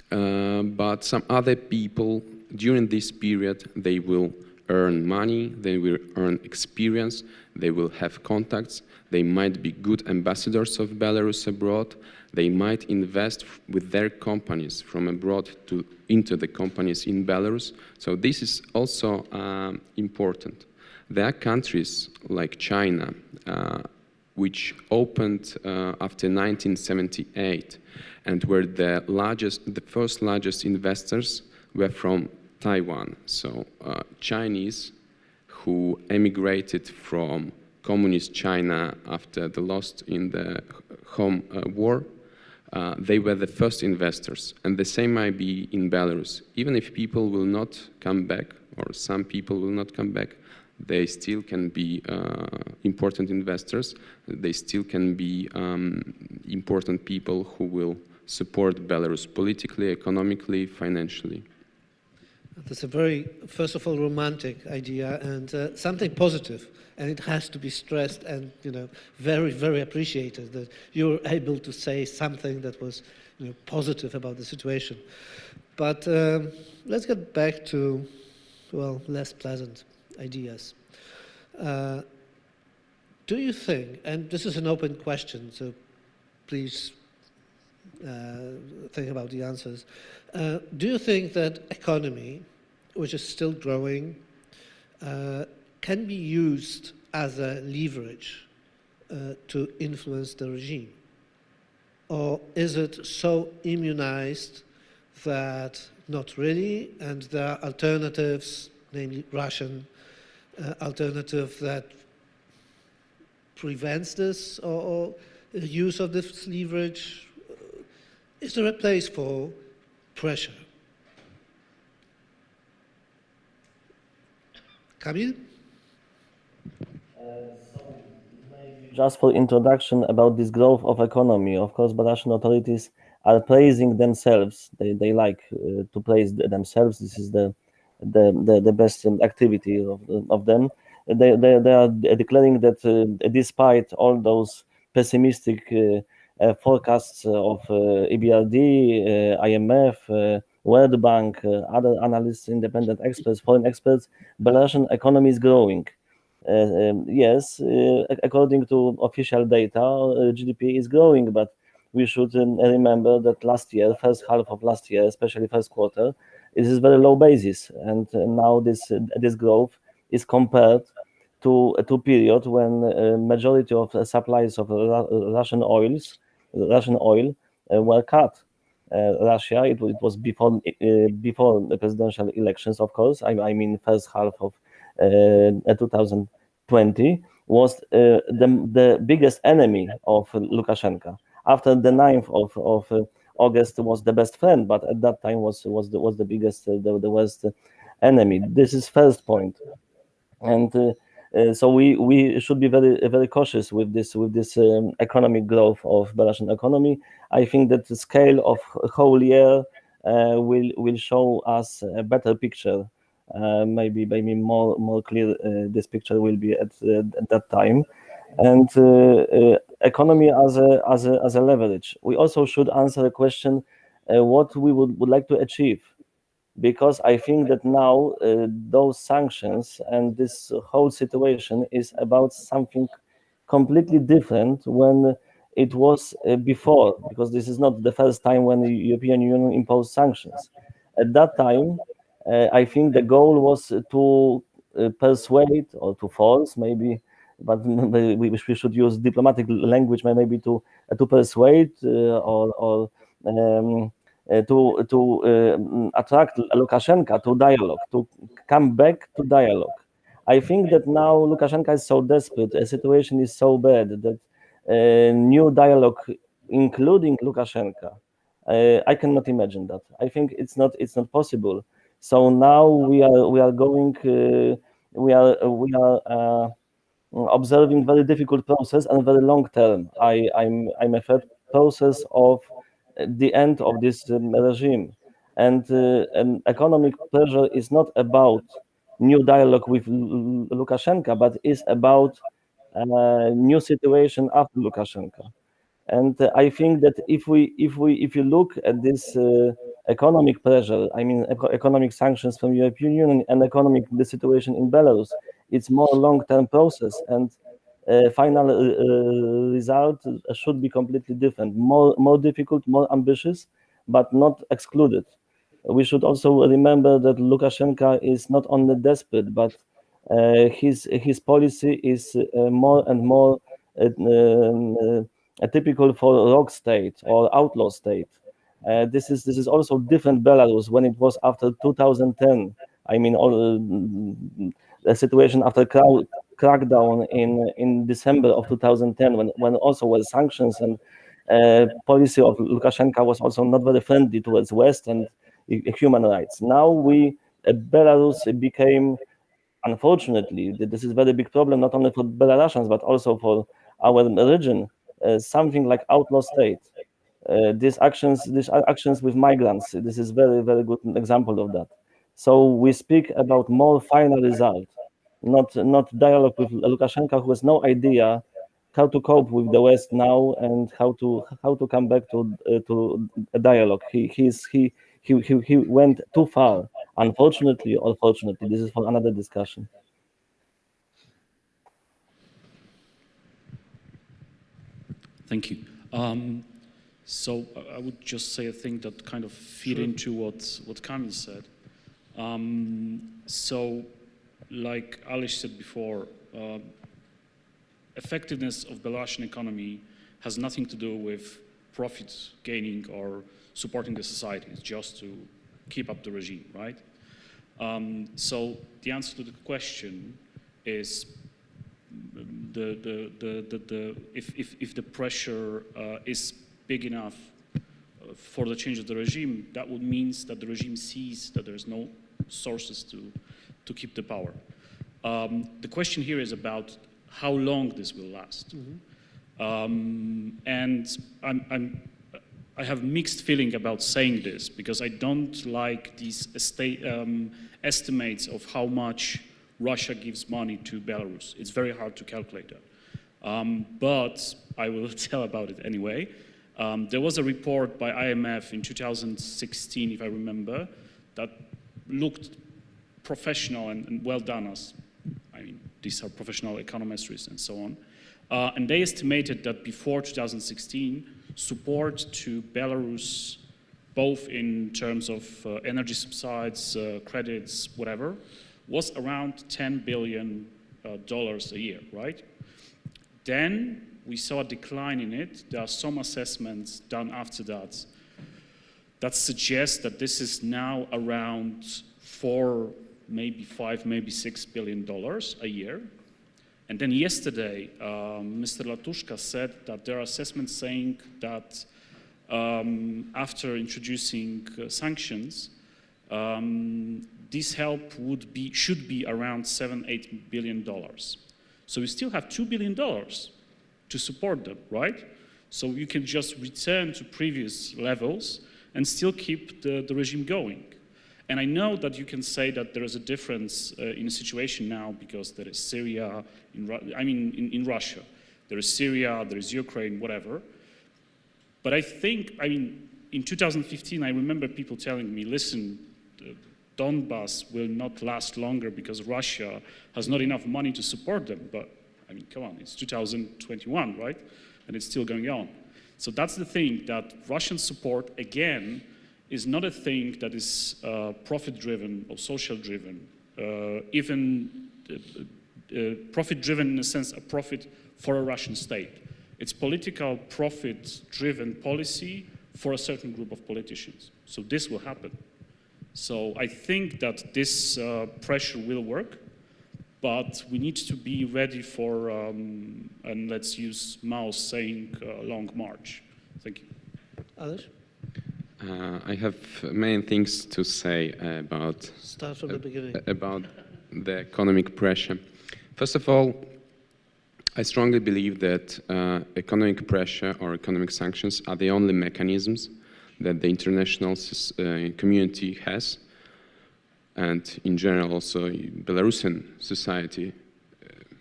But some other people, during this period, they will earn money, they will earn experience, they will have contacts, they might be good ambassadors of Belarus abroad, they might invest with their companies from abroad into the companies in Belarus. So this is also important. There are countries like China, which opened after 1978, and where the first largest investors were from Taiwan. So Chinese who emigrated from communist China after the loss in the home war, they were the first investors. And the same might be in Belarus. Even if people will not come back, or some people will not come back, they still can be important investors. They still can be important people who will support Belarus politically, economically, financially. That's a very, first of all, romantic idea and something positive. And it has to be stressed and, very, very appreciated that you're able to say something that was, positive about the situation. But let's get back to, less pleasant ideas. Do you think, and this is an open question, so please think about the answers. Do you think that economy, which is still growing, can be used as a leverage to influence the regime? Or is it so immunized that not really, and there are alternatives, namely Russian alternative, that prevents this or use of this leverage? Is there a place for pressure? Kamil? Just for introduction about this growth of economy, of course, Belarusian authorities are praising themselves. They like to praise themselves. This is the best activity of them. They are declaring that despite all those pessimistic forecasts of EBRD, IMF, World Bank, other analysts, independent experts, foreign experts, Belarusian economy is growing. Yes, according to official data, GDP is growing, but we should remember that last year, first half of last year, especially first quarter, it is very low basis, and now this growth is compared to a period when majority of supplies of Russian oil were cut. Russia, it was before the presidential elections, of course. I mean, first half of 2020 was the biggest enemy of Lukashenko. After the 9th of August was the best friend, but at that time was the biggest, the worst enemy. This is first point, and so we should be very cautious with this economic growth of Belarusian economy. I think that the scale of whole year will show us a better picture. Maybe more clear this picture will be at that time, and economy as a leverage. We also should answer the question what we would like to achieve, because I think that now those sanctions and this whole situation is about something completely different when it was before, because this is not the first time when the European Union imposed sanctions. At that time, I think the goal was to persuade or to force, maybe, but we should use diplomatic language, maybe to persuade or to attract Lukashenko to dialogue, to come back to dialogue. I think that now Lukashenko is so desperate, the situation is so bad that new dialogue, including Lukashenko, I cannot imagine that. I think it's not possible. So now we are going, we are observing very difficult process and very long term. I'm afraid process of the end of this regime, and economic pressure is not about new dialogue with Lukashenko, but is about new situation after Lukashenko. And I think that if you look at this economic pressure, I mean economic sanctions from European Union and the situation in Belarus, it's more long-term process, and final result should be completely different, more difficult, more ambitious, but not excluded. We should also remember that Lukashenko is not only desperate, but his policy is more and more typical for rogue state or outlaw state. This is also different Belarus when it was after 2010. I mean, all the situation after crackdown in December of 2010, when also were sanctions, and policy of Lukashenko was also not very friendly towards West and human rights. Now Belarus became, unfortunately, this is a very big problem, not only for Belarusians, but also for our region, something like outlaw state. These actions with migrants, this is very, very good example of that. So we speak about more final result, not dialogue with Lukashenko, who has no idea how to cope with the West now and how to come back to a dialogue. He went too far, unfortunately or fortunately. This is for another discussion. Thank you. So I would just say a thing that kind of feed into what Kamil said. So, like Aleś said before, effectiveness of Belarusian economy has nothing to do with profit gaining or supporting the society. It's just to keep up the regime, right? So the answer to the question is if the pressure is big enough for the change of the regime, that would mean that the regime sees that there's no sources to keep the power. The question here is about how long this will last. And I have mixed feeling about saying this because I don't like these estimates of how much Russia gives money to Belarus. It's very hard to calculate that. But I will tell about it anyway. There was a report by IMF in 2016, if I remember, that looked professional and well done. I mean, these are professional econometrists and so on. And they estimated that before 2016, support to Belarus, both in terms of energy subsidies, credits, whatever, was around $10 billion a year, right? Then we saw a decline in it. There are some assessments done after that that suggest that this is now around $4, maybe $5, maybe $6 billion a year. And then yesterday, Mr. Latushka said that there are assessments saying that after introducing sanctions, this help should be around $7-8 billion. So we still have $2 billion to support them, right? So you can just return to previous levels and still keep the regime going. And I know that you can say that there is a difference in the situation now because there is Syria, in Russia. There is Syria, there is Ukraine, whatever. But I think, in 2015, I remember people telling me, listen, Donbass will not last longer because Russia has not enough money to support them. But, come on, it's 2021, right? And it's still going on. So that's the thing, that Russian support, again, is not a thing that is profit-driven or social-driven, even profit-driven in the sense of profit for a Russian state. It's political profit-driven policy for a certain group of politicians. So this will happen. So I think that this pressure will work, but we need to be ready for, and let's use Mao's saying, long march. Thank you. Aleś? I have many things to say about Start from the beginning. About the economic pressure. First of all, I strongly believe that economic pressure or economic sanctions are the only mechanisms that the international community has, and in general also Belarusian society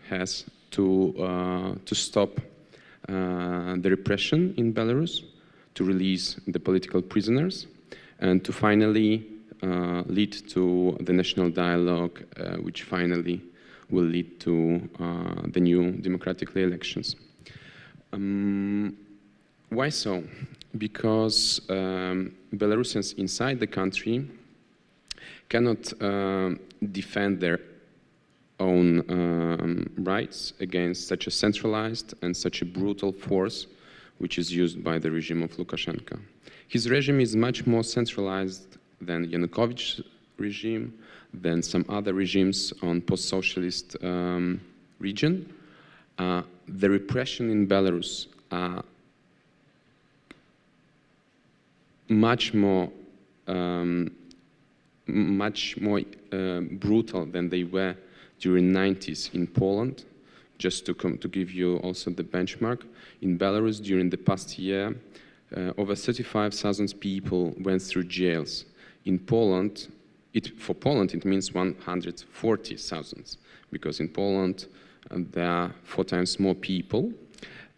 has to stop the repression in Belarus, to release the political prisoners, and to finally lead to the national dialogue, which finally will lead to the new democratic elections. Why so? Because Belarusians inside the country cannot defend their own rights against such a centralized and such a brutal force which is used by the regime of Lukashenko. His regime is much more centralized than Yanukovych's regime, than some other regimes on post-socialist region. The repression in Belarus are much more brutal than they were during the 90s in Poland. Just to give you also the benchmark, in Belarus during the past year, over 35,000 people went through jails. In Poland, for Poland it means 140,000, because in Poland there are 4 times more people.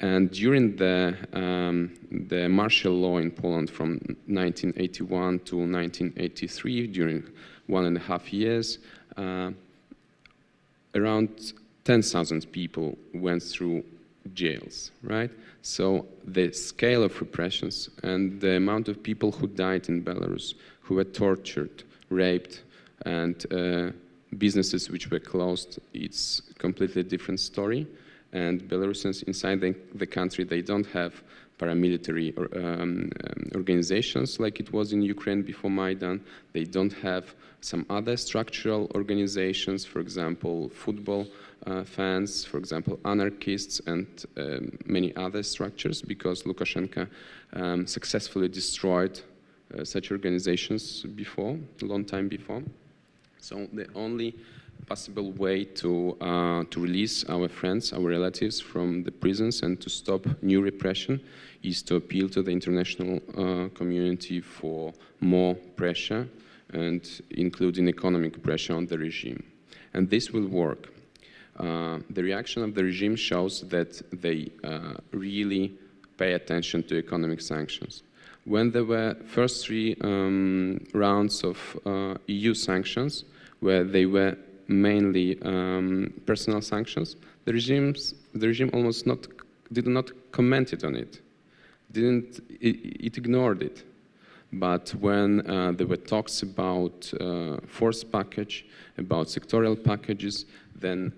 And during the martial law in Poland from 1981 to 1983, during 1.5 years, around 10,000 people went through jails, right? So the scale of repressions and the amount of people who died in Belarus, who were tortured, raped, and businesses which were closed, it's a completely different story. And Belarusians inside the country, they don't have paramilitary organizations like it was in Ukraine before Maidan. They don't have some other structural organizations, for example, football fans, for example, anarchists, and many other structures, because Lukashenko successfully destroyed such organizations before, a long time before. So the only possible way to release our friends, our relatives from the prisons and to stop new repression is to appeal to the international community for more pressure, and including economic pressure on the regime. And this will work. The reaction of the regime shows that they really pay attention to economic sanctions. When there were first 3 rounds of EU sanctions, where they were mainly personal sanctions, the regime almost did not comment on it. It ignored it. But when there were talks about force package, about sectorial packages, then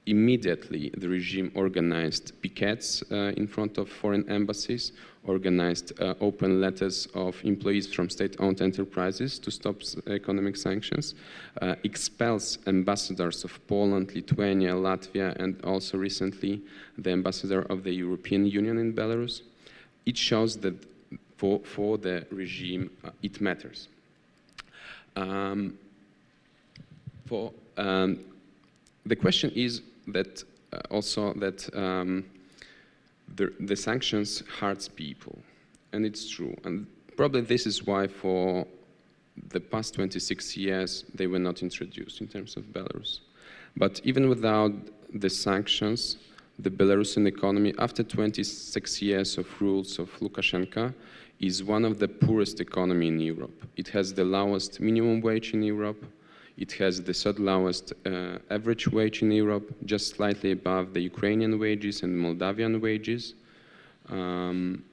immediately the regime organized pickets in front of foreign embassies, organized open letters of employees from state-owned enterprises to stop economic sanctions, expels ambassadors of Poland, Lithuania, Latvia, and also recently the ambassador of the European Union in Belarus. It shows that for the regime, it matters. The question is that also that the sanctions hurts people, and it's true. And probably this is why for the past 26 years they were not introduced in terms of Belarus. But even without the sanctions, the Belarusian economy, after 26 years of rules of Lukashenko, is one of the poorest economy in Europe. It has the lowest minimum wage in Europe. It has the 3rd lowest average wage in Europe, just slightly above the Ukrainian wages and Moldavian wages. And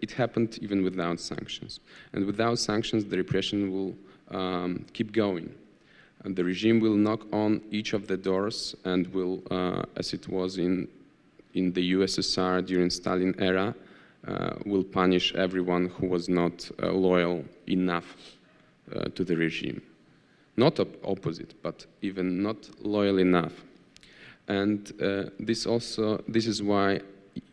it happened even without sanctions. And without sanctions, the repression will keep going. And the regime will knock on each of the doors and will, as it was in the USSR during Stalin era, will punish everyone who was not loyal enough to the regime. Not opposite, but even not loyal enough. And this is why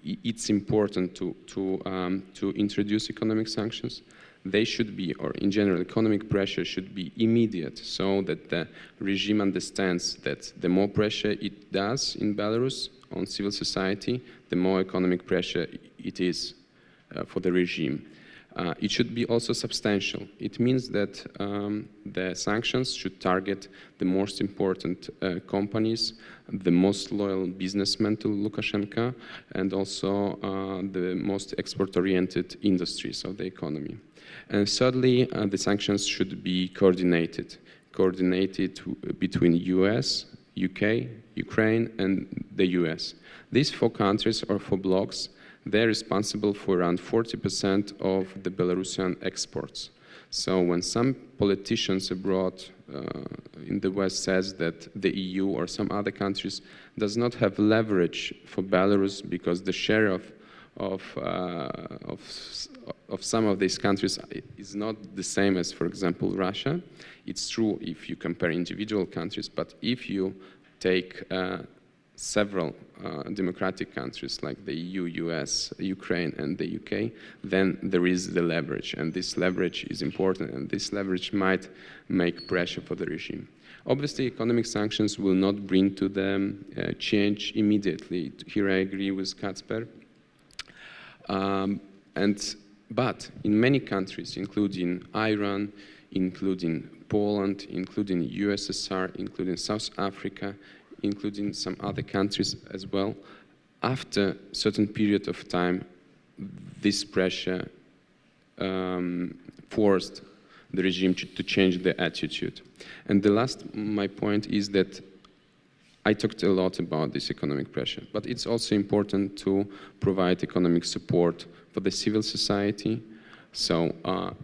it's important to introduce economic sanctions. They should be, or in general, economic pressure should be immediate, so that the regime understands that the more pressure it does in Belarus on civil society, the more economic pressure it is for the regime. It should be also substantial. It means that the sanctions should target the most important companies, the most loyal businessmen to Lukashenko, and also the most export-oriented industries of the economy. And thirdly, the sanctions should be coordinated between US, UK, Ukraine, and the US. These 4 countries, or 4 blocs, they're responsible for around 40% of the Belarusian exports. So when some politicians abroad in the West says that the EU or some other countries does not have leverage for Belarus because the share of some of these countries is not the same as, for example, Russia. It's true if you compare individual countries, but if you take several democratic countries like the EU, US, Ukraine, and the UK, then there is the leverage, and this leverage is important, and this leverage might make pressure for the regime. Obviously, economic sanctions will not bring to them change immediately. Here I agree with Kacper. But in many countries, including Iran, including Poland, including USSR, including South Africa, including some other countries as well, after a certain period of time, this pressure forced the regime to change the attitude. And the last, my point is that I talked a lot about this economic pressure, but it's also important to provide economic support for the civil society. So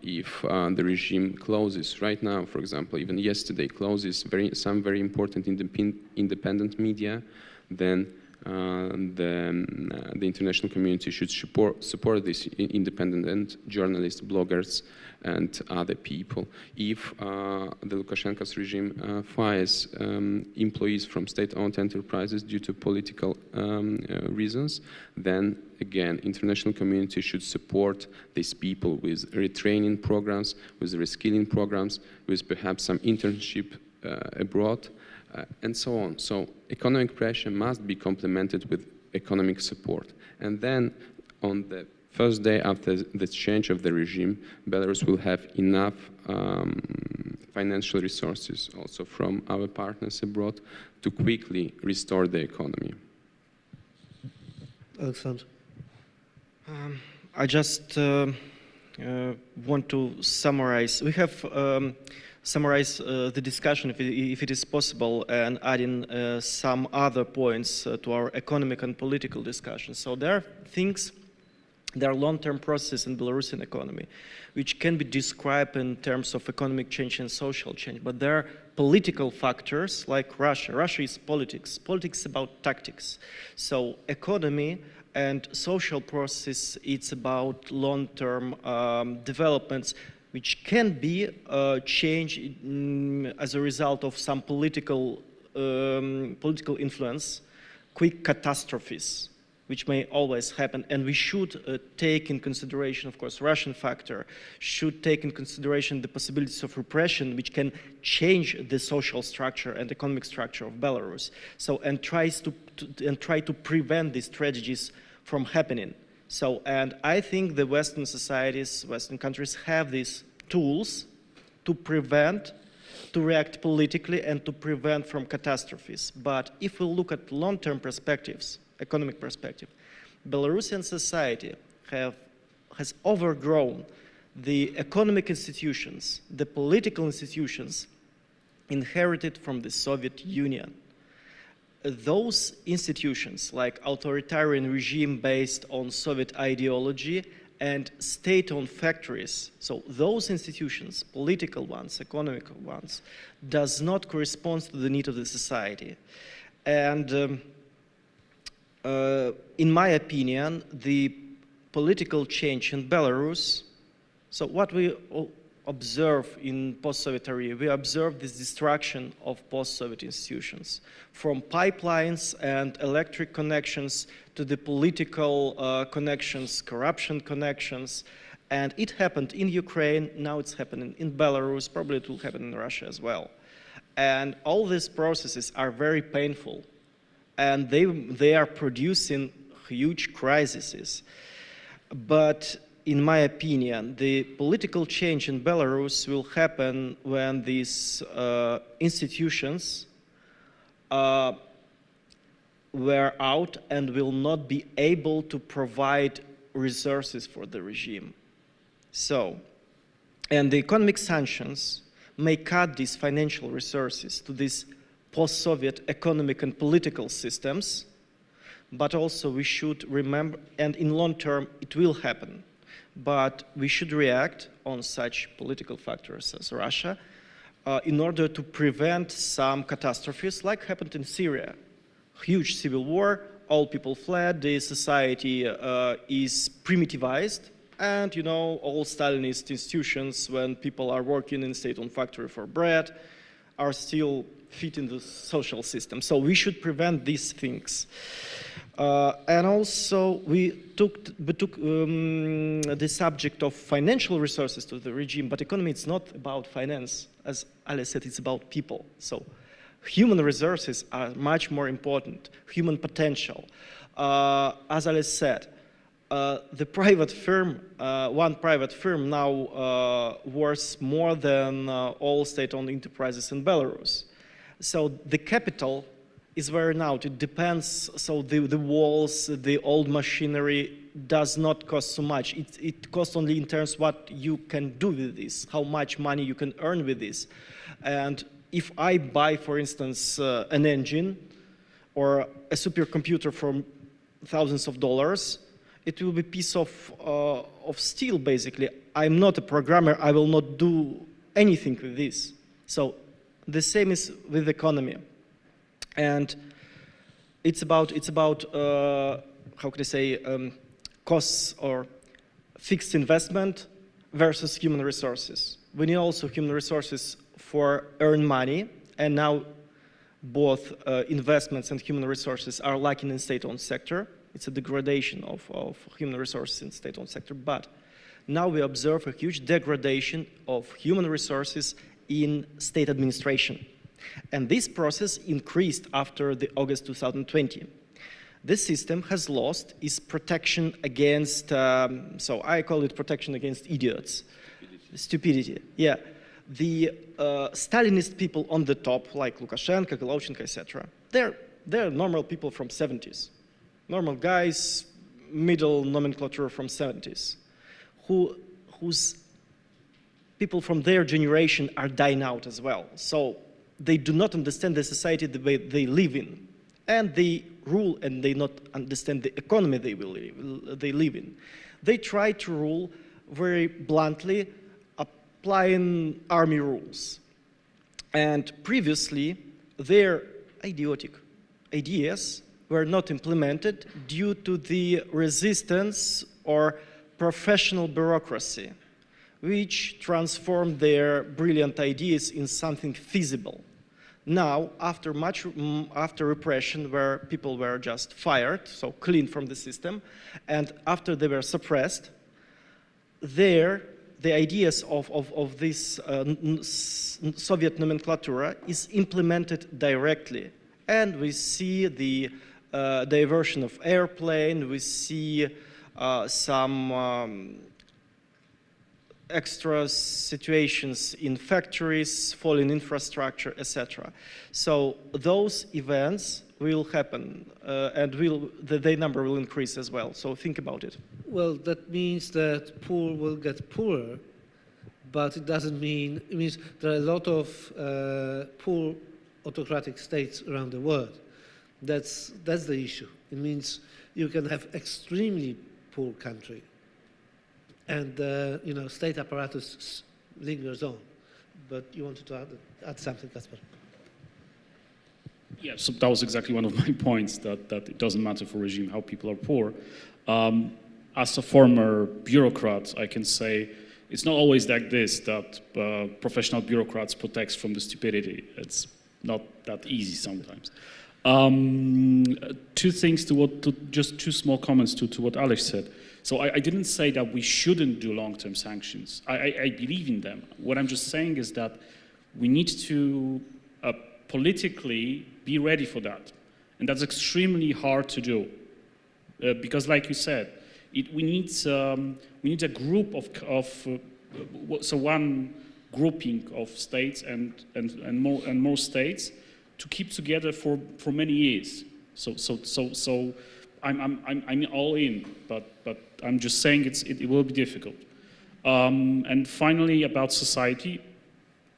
if the regime closes right now, for example, even yesterday closes some very important independent media, then the international community should support these independent journalists, bloggers, and other people. If the Lukashenko's regime fires employees from state-owned enterprises due to political reasons, then again, international community should support these people with retraining programs, with reskilling programs, with perhaps some internship abroad, and so on. So economic pressure must be complemented with economic support. And then on the first day after the change of the regime, Belarus will have enough financial resources also from our partners abroad to quickly restore the economy. Aleksandr. I just want to summarize. We have summarize the discussion, if it is possible, and adding some other points to our economic and political discussion. So there are things, there are long-term processes in Belarusian economy, which can be described in terms of economic change and social change. But there are political factors like Russia. Russia is politics. Politics is about tactics. So economy and social process, it's about long-term developments which can be changed as a result of some political influence, quick catastrophes, which may always happen. And we should take in consideration, of course, Russian factor, should take in consideration the possibilities of repression, which can change the social structure and economic structure of Belarus. So, and try to prevent these tragedies from happening. So, and I think the Western societies, Western countries have these tools to prevent, to react politically and to prevent from catastrophes. But if we look at long-term perspectives, economic perspective, Belarusian society has overgrown the economic institutions, the political institutions inherited from the Soviet Union. Those institutions, like authoritarian regime based on Soviet ideology and state-owned factories, so those institutions, political ones, economic ones, does not correspond to the need of the society. And in my opinion, the political change in Belarus, so what we observe in post-Soviet area, we observe this destruction of post-Soviet institutions, from pipelines and electric connections to the political connections, corruption connections, and it happened in Ukraine, now it's happening in Belarus, probably it will happen in Russia as well. And all these processes are very painful, and they are producing huge crises. But in my opinion, the political change in Belarus will happen when these institutions wear out and will not be able to provide resources for the regime. So, and the economic sanctions may cut these financial resources to these post-Soviet economic and political systems, but also we should remember, and in long term it will happen, but we should react on such political factors as Russia in order to prevent some catastrophes like happened in Syria. Huge civil war, all people fled, the society is primitivized, and you know, all Stalinist institutions, when people are working in state-owned factory for bread, are still fit in the social system. So we should prevent these things. And also we took the subject of financial resources to the regime, but economy is not about finance. As Aleś said, it's about people. So human resources are much more important, human potential. As Aleś said, the private firm, one private firm now worth more than all state-owned enterprises in Belarus. So the capital is wearing out. It depends. So the walls, the old machinery does not cost so much. It costs only in terms of what you can do with this, how much money you can earn with this. And if I buy, for instance, an engine, or a supercomputer for thousands of dollars, it will be a piece of steel, basically. I'm not a programmer. I will not do anything with this. So the same is with the economy. And it's about how could I say, costs or fixed investment versus human resources. We need also human resources for earn money, and now both investments and human resources are lacking in state-owned sector. It's a degradation of human resources in state-owned sector, but now we observe a huge degradation of human resources in state administration. And this process increased after the August 2020. This system has lost its protection against, so I call it protection against idiots. Stupidity, yeah. The Stalinist people on the top, like Lukashenko, Golochenko, etc., they're normal people from 70s. Normal guys, middle nomenclature from 70s, whose people from their generation are dying out as well. So they do not understand the society the way they live in. And they rule and they not understand the economy they live in. They try to rule very bluntly, applying army rules. And previously, their idiotic ideas were not implemented due to the resistance or professional bureaucracy, which transformed their brilliant ideas in something feasible. Now, after repression, where people were just fired, so clean from the system, and after they were suppressed, the ideas of this Soviet nomenclatura is implemented directly. And we see the diversion of airplane, we see some extra situations in factories, falling infrastructure, etc. So those events will happen, and the number will increase as well. So think about it. Well, that means that poor will get poorer, but it doesn't mean, it means there are a lot of poor autocratic states around the world. That's the issue. It means you can have extremely poor country, and state apparatus lingers on. But you wanted to add something, Kacper? Yeah, so that was exactly one of my points, that it doesn't matter for regime how people are poor. As a former bureaucrat, I can say it's not always like this, that professional bureaucrats protect from the stupidity. It's not that easy sometimes. Just two small comments to what Aleś said. So I didn't say that we shouldn't do long-term sanctions. I believe in them. What I'm just saying is that we need to politically be ready for that. And that's extremely hard to do. Because like you said, we need a group so one grouping of states and more states to keep together for many years. So I'm all in, but I'm just saying it will be difficult. And finally, about society,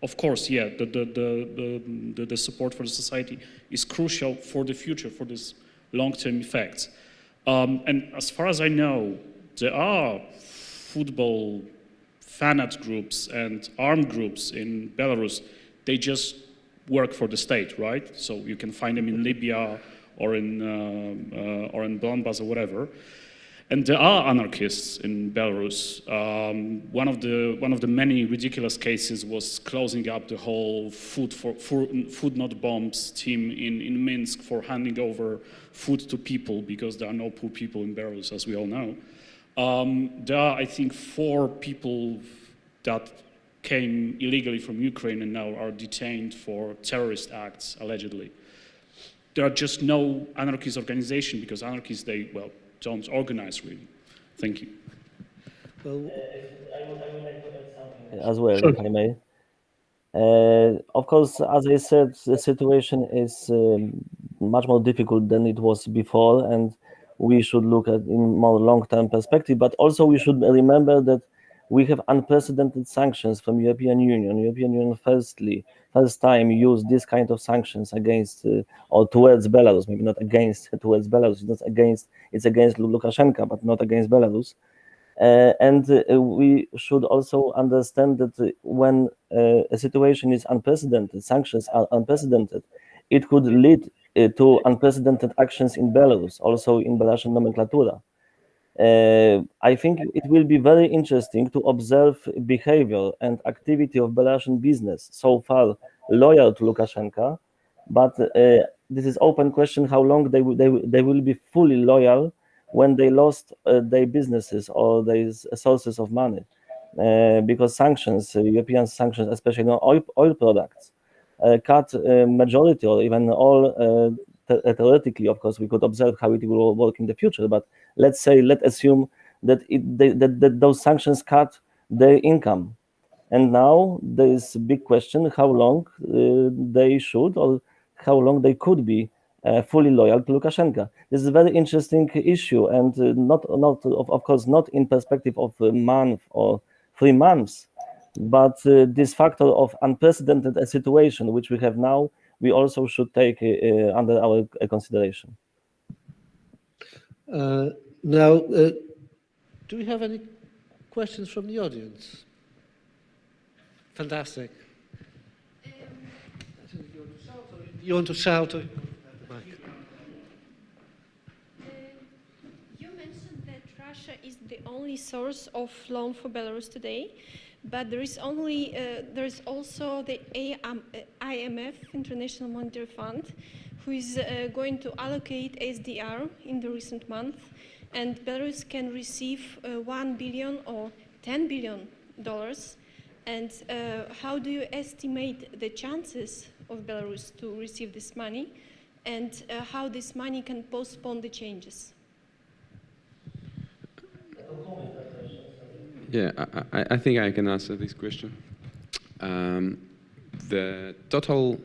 of course, yeah, the support for the society is crucial for the future, for this long-term effects. And as far as I know, there are football fanat groups and armed groups in Belarus. They just work for the state, right? So you can find them in Libya or in Donbass or whatever. And there are anarchists in Belarus. One of the many ridiculous cases was closing up the whole food not bombs team in Minsk for handing over food to people, because there are no poor people in Belarus, as we all know. There are, I think, 4 people that came illegally from Ukraine and now are detained for terrorist acts, allegedly. There are just no anarchist organization, because anarchists, they don't organize really. Thank you. Well, I would like to add something as well, sure, if I may. Of course, as I said, the situation is much more difficult than it was before, and we should look at in more long-term perspective. But also, we should remember that We have unprecedented sanctions from European Union. European Union first time used this kind of sanctions against or towards Belarus, maybe not against, towards Belarus. It's not against, it's against Lukashenko, but not against Belarus. And we should also understand that when a situation is unprecedented, sanctions are unprecedented, it could lead to unprecedented actions in Belarus, also in Belarusian nomenclatura. I think it will be very interesting to observe behavior and activity of Belarusian business so far loyal to Lukashenko, but this is open question how long they will be fully loyal when they lost their businesses or their sources of money, because sanctions, European sanctions, especially on oil products, cut majority or even all. Theoretically, of course, we could observe how it will work in the future, but let's assume that that those sanctions cut their income. And now there is a big question how long they should or how long they could be fully loyal to Lukashenko. This is a very interesting issue, and not of course not in perspective of a month or 3 months, but this factor of unprecedented situation which we have now, we also should take under our consideration. Now, do we have any questions from the audience? Fantastic. You want to shout? Or you mentioned that Russia is the only source of loan for Belarus today. But there is also the IMF, International Monetary Fund, who is going to allocate SDR in the recent month, and Belarus can receive $1 billion or $10 billion. And how do you estimate the chances of Belarus to receive this money, and how this money can postpone the changes? Yeah, I think I can answer this question. The total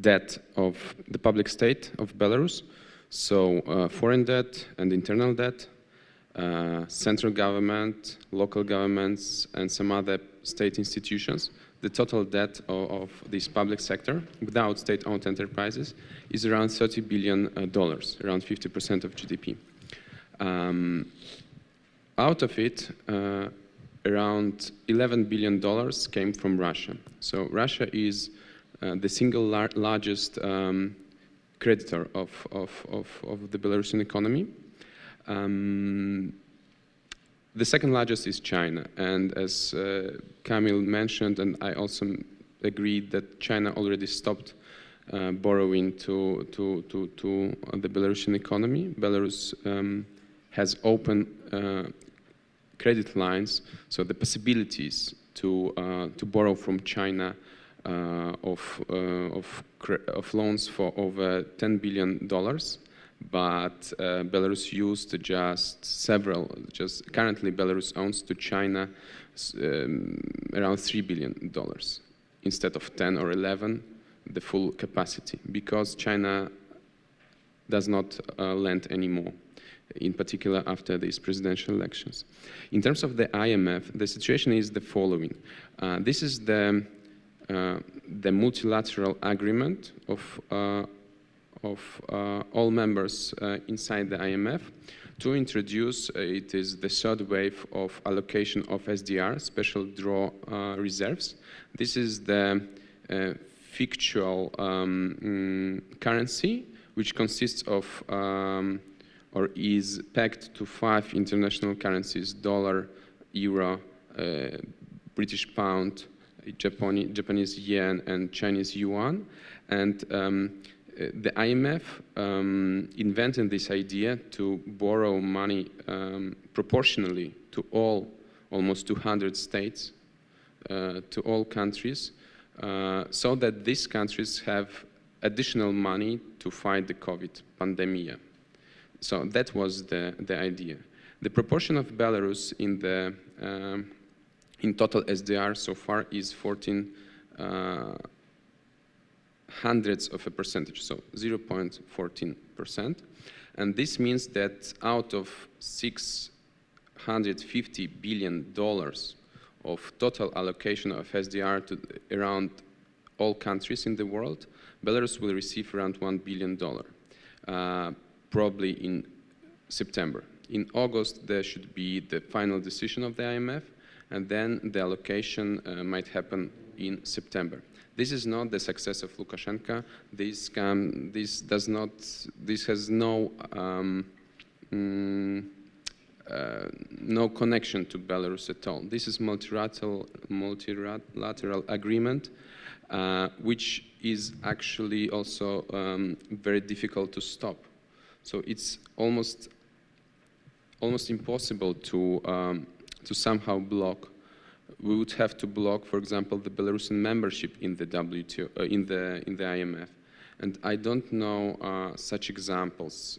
debt of the public state of Belarus, so foreign debt and internal debt, central government, local governments, and some other state institutions, the total debt of this public sector without state-owned enterprises is around $30 billion, around 50% of GDP. Out of it, around $11 billion came from Russia. So Russia is the single largest creditor of the Belarusian economy. The second largest is China, and as Kamil mentioned, and I also agreed that China already stopped borrowing to the Belarusian economy. Belarus has open credit lines, so the possibilities to borrow from China of loans for over $10 billion, but Belarus used currently Belarus owns to China around $3 billion instead of 10 or 11, the full capacity, because China does not lend anymore, in particular after these presidential elections. In terms of the IMF, the situation is the following. This is the multilateral agreement of all members inside the IMF to introduce, it is the third wave of allocation of SDR, special draw reserves. This is the fictional currency, which consists of or is pegged to 5 international currencies: dollar, euro, British pound, Japanese yen, and Chinese yuan. And the IMF invented this idea to borrow money proportionally to almost 200 states, to all countries, so that these countries have additional money to fight the COVID pandemic. So that was the idea. The proportion of Belarus in the in total SDR so far is 14 hundredths of a percentage, so 0.14%. And this means that out of $150 billion of total allocation of SDR to around all countries in the world, Belarus will receive around $1 billion, probably in September. In August, there should be the final decision of the IMF, and then the allocation might happen in September. This is not the success of Lukashenko. This has no no connection to Belarus at all. This is multilateral agreement, which is actually also very difficult to stop. So it's almost impossible to somehow block. We would have to block, for example, the Belarusian membership in the WTO, in the IMF, and I don't know such examples.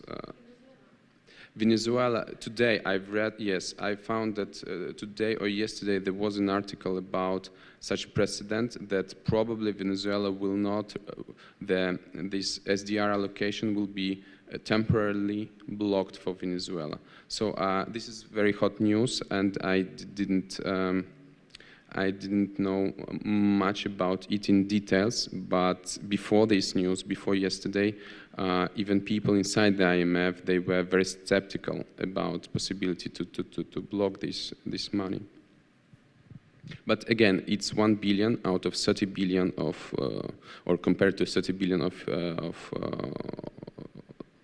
Venezuela, today I've read, yes, I found that today or yesterday there was an article about such precedent that probably Venezuela will not, this SDR allocation will be temporarily blocked for Venezuela. So this is very hot news, and I didn't know much about it in details, but before this news, before yesterday, even people inside the IMF, they were very skeptical about possibility to block this money. But again, it's 1 billion out of 30 billion of, or compared to 30 billion of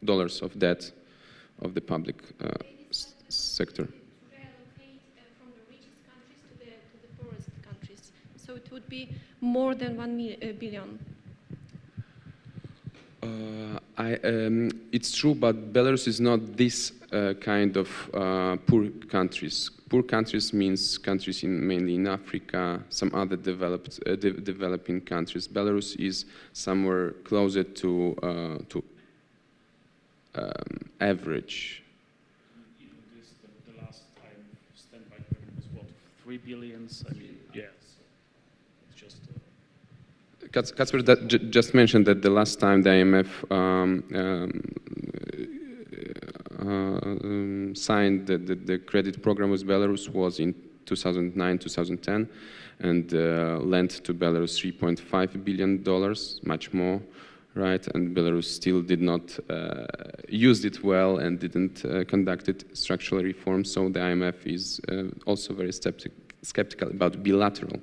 dollars of debt of the public sector. So it would be more than 1 billion. It's true, but Belarus is not this kind of poor countries. Poor countries means countries mainly in Africa, some other developing countries. Belarus is somewhere closer to average. The last time standby credit was what, 3 billion? I mean, yes. Kacper just mentioned that the last time the IMF signed the credit program with Belarus was in 2009-2010, and lent to Belarus $3.5 billion, much more, right? And Belarus still did not use it well and didn't conduct structural reforms. So the IMF is also very skeptical about bilateral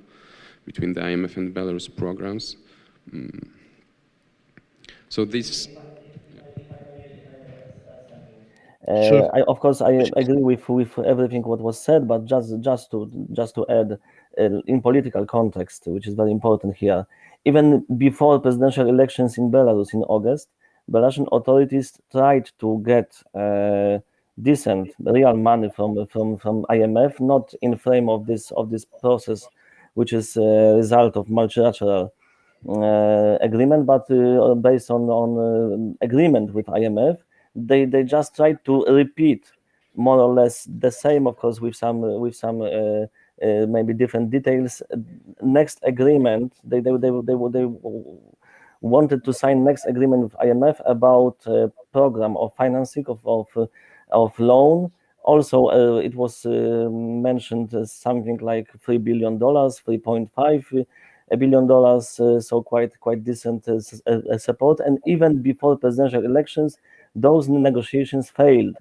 between the IMF and Belarus programs. So this... Sure. Of course, I agree with everything what was said, but just to add, in political context, which is very important here, even before presidential elections in Belarus in August, Belarusian authorities tried to get decent, real money from IMF, not in frame of this process, which is a result of multilateral agreement, but based on agreement with IMF. They just tried to repeat more or less the same, of course, with some maybe different details. Next agreement, they wanted to sign next agreement with IMF about program of financing of loan. Also, it was mentioned something like $3 billion, $3.5 billion, so quite decent support. And even before presidential elections, those negotiations failed.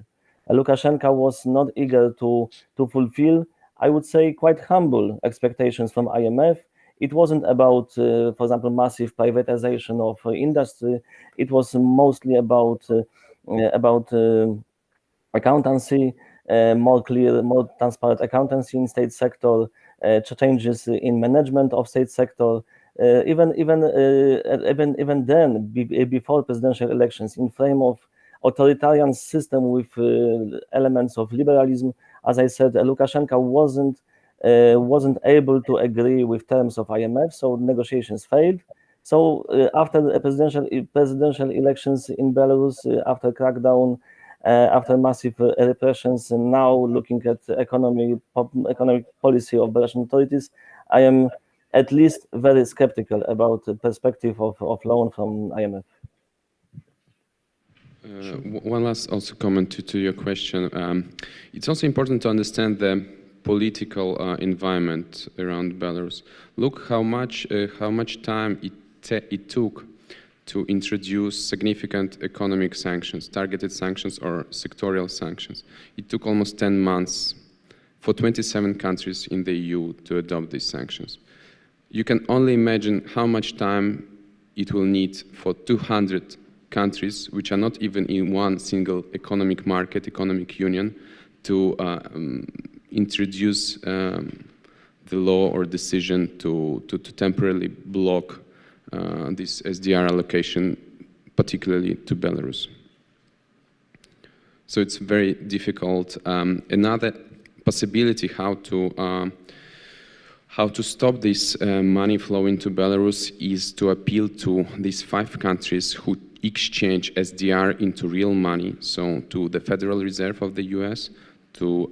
Lukashenko was not eager to fulfill, I would say, quite humble expectations from IMF. It wasn't about, for example, massive privatization of industry. It was mostly about accountancy, more clear, more transparent accountancy in state sector, changes in management of state sector. Even then, before presidential elections, in frame of authoritarian system with elements of liberalism, as I said, Lukashenko wasn't able to agree with terms of IMF, so negotiations failed. So after the presidential elections in Belarus, after crackdown, after massive repressions, and now looking at economic policy of Belarusian authorities, I am at least very skeptical about the perspective of loan from IMF. Sure. One last also comment to your question. It's also important to understand the political environment around Belarus. Look how much time it took to introduce significant economic sanctions, targeted sanctions or sectorial sanctions. It took almost 10 months for 27 countries in the EU to adopt these sanctions. You can only imagine how much time it will need for 200 countries, which are not even in one single economic market, economic union, to introduce the law or decision to temporarily block this SDR allocation, particularly to Belarus. So it's very difficult. Another possibility how to stop this money flow into Belarus is to appeal to these 5 countries who exchange SDR into real money, so to the Federal Reserve of the US, to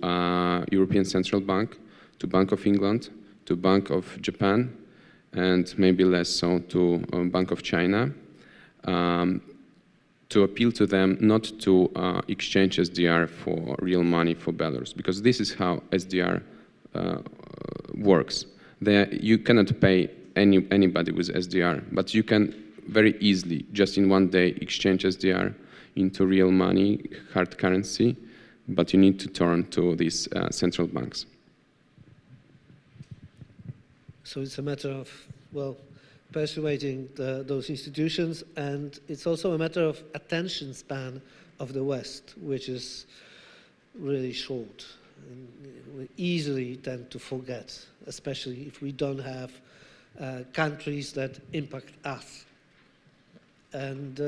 European Central Bank, to Bank of England, to Bank of Japan, and maybe less so to Bank of China, to appeal to them not to exchange SDR for real money for Belarus, because this is how SDR works. You cannot pay anybody with SDR, but you can very easily, just in one day, exchange SDR into real money, hard currency, but you need to turn to these central banks. So it's a matter of, well, persuading those institutions, and it's also a matter of attention span of the West, which is really short. And we easily tend to forget, especially if we don't have countries that impact us. And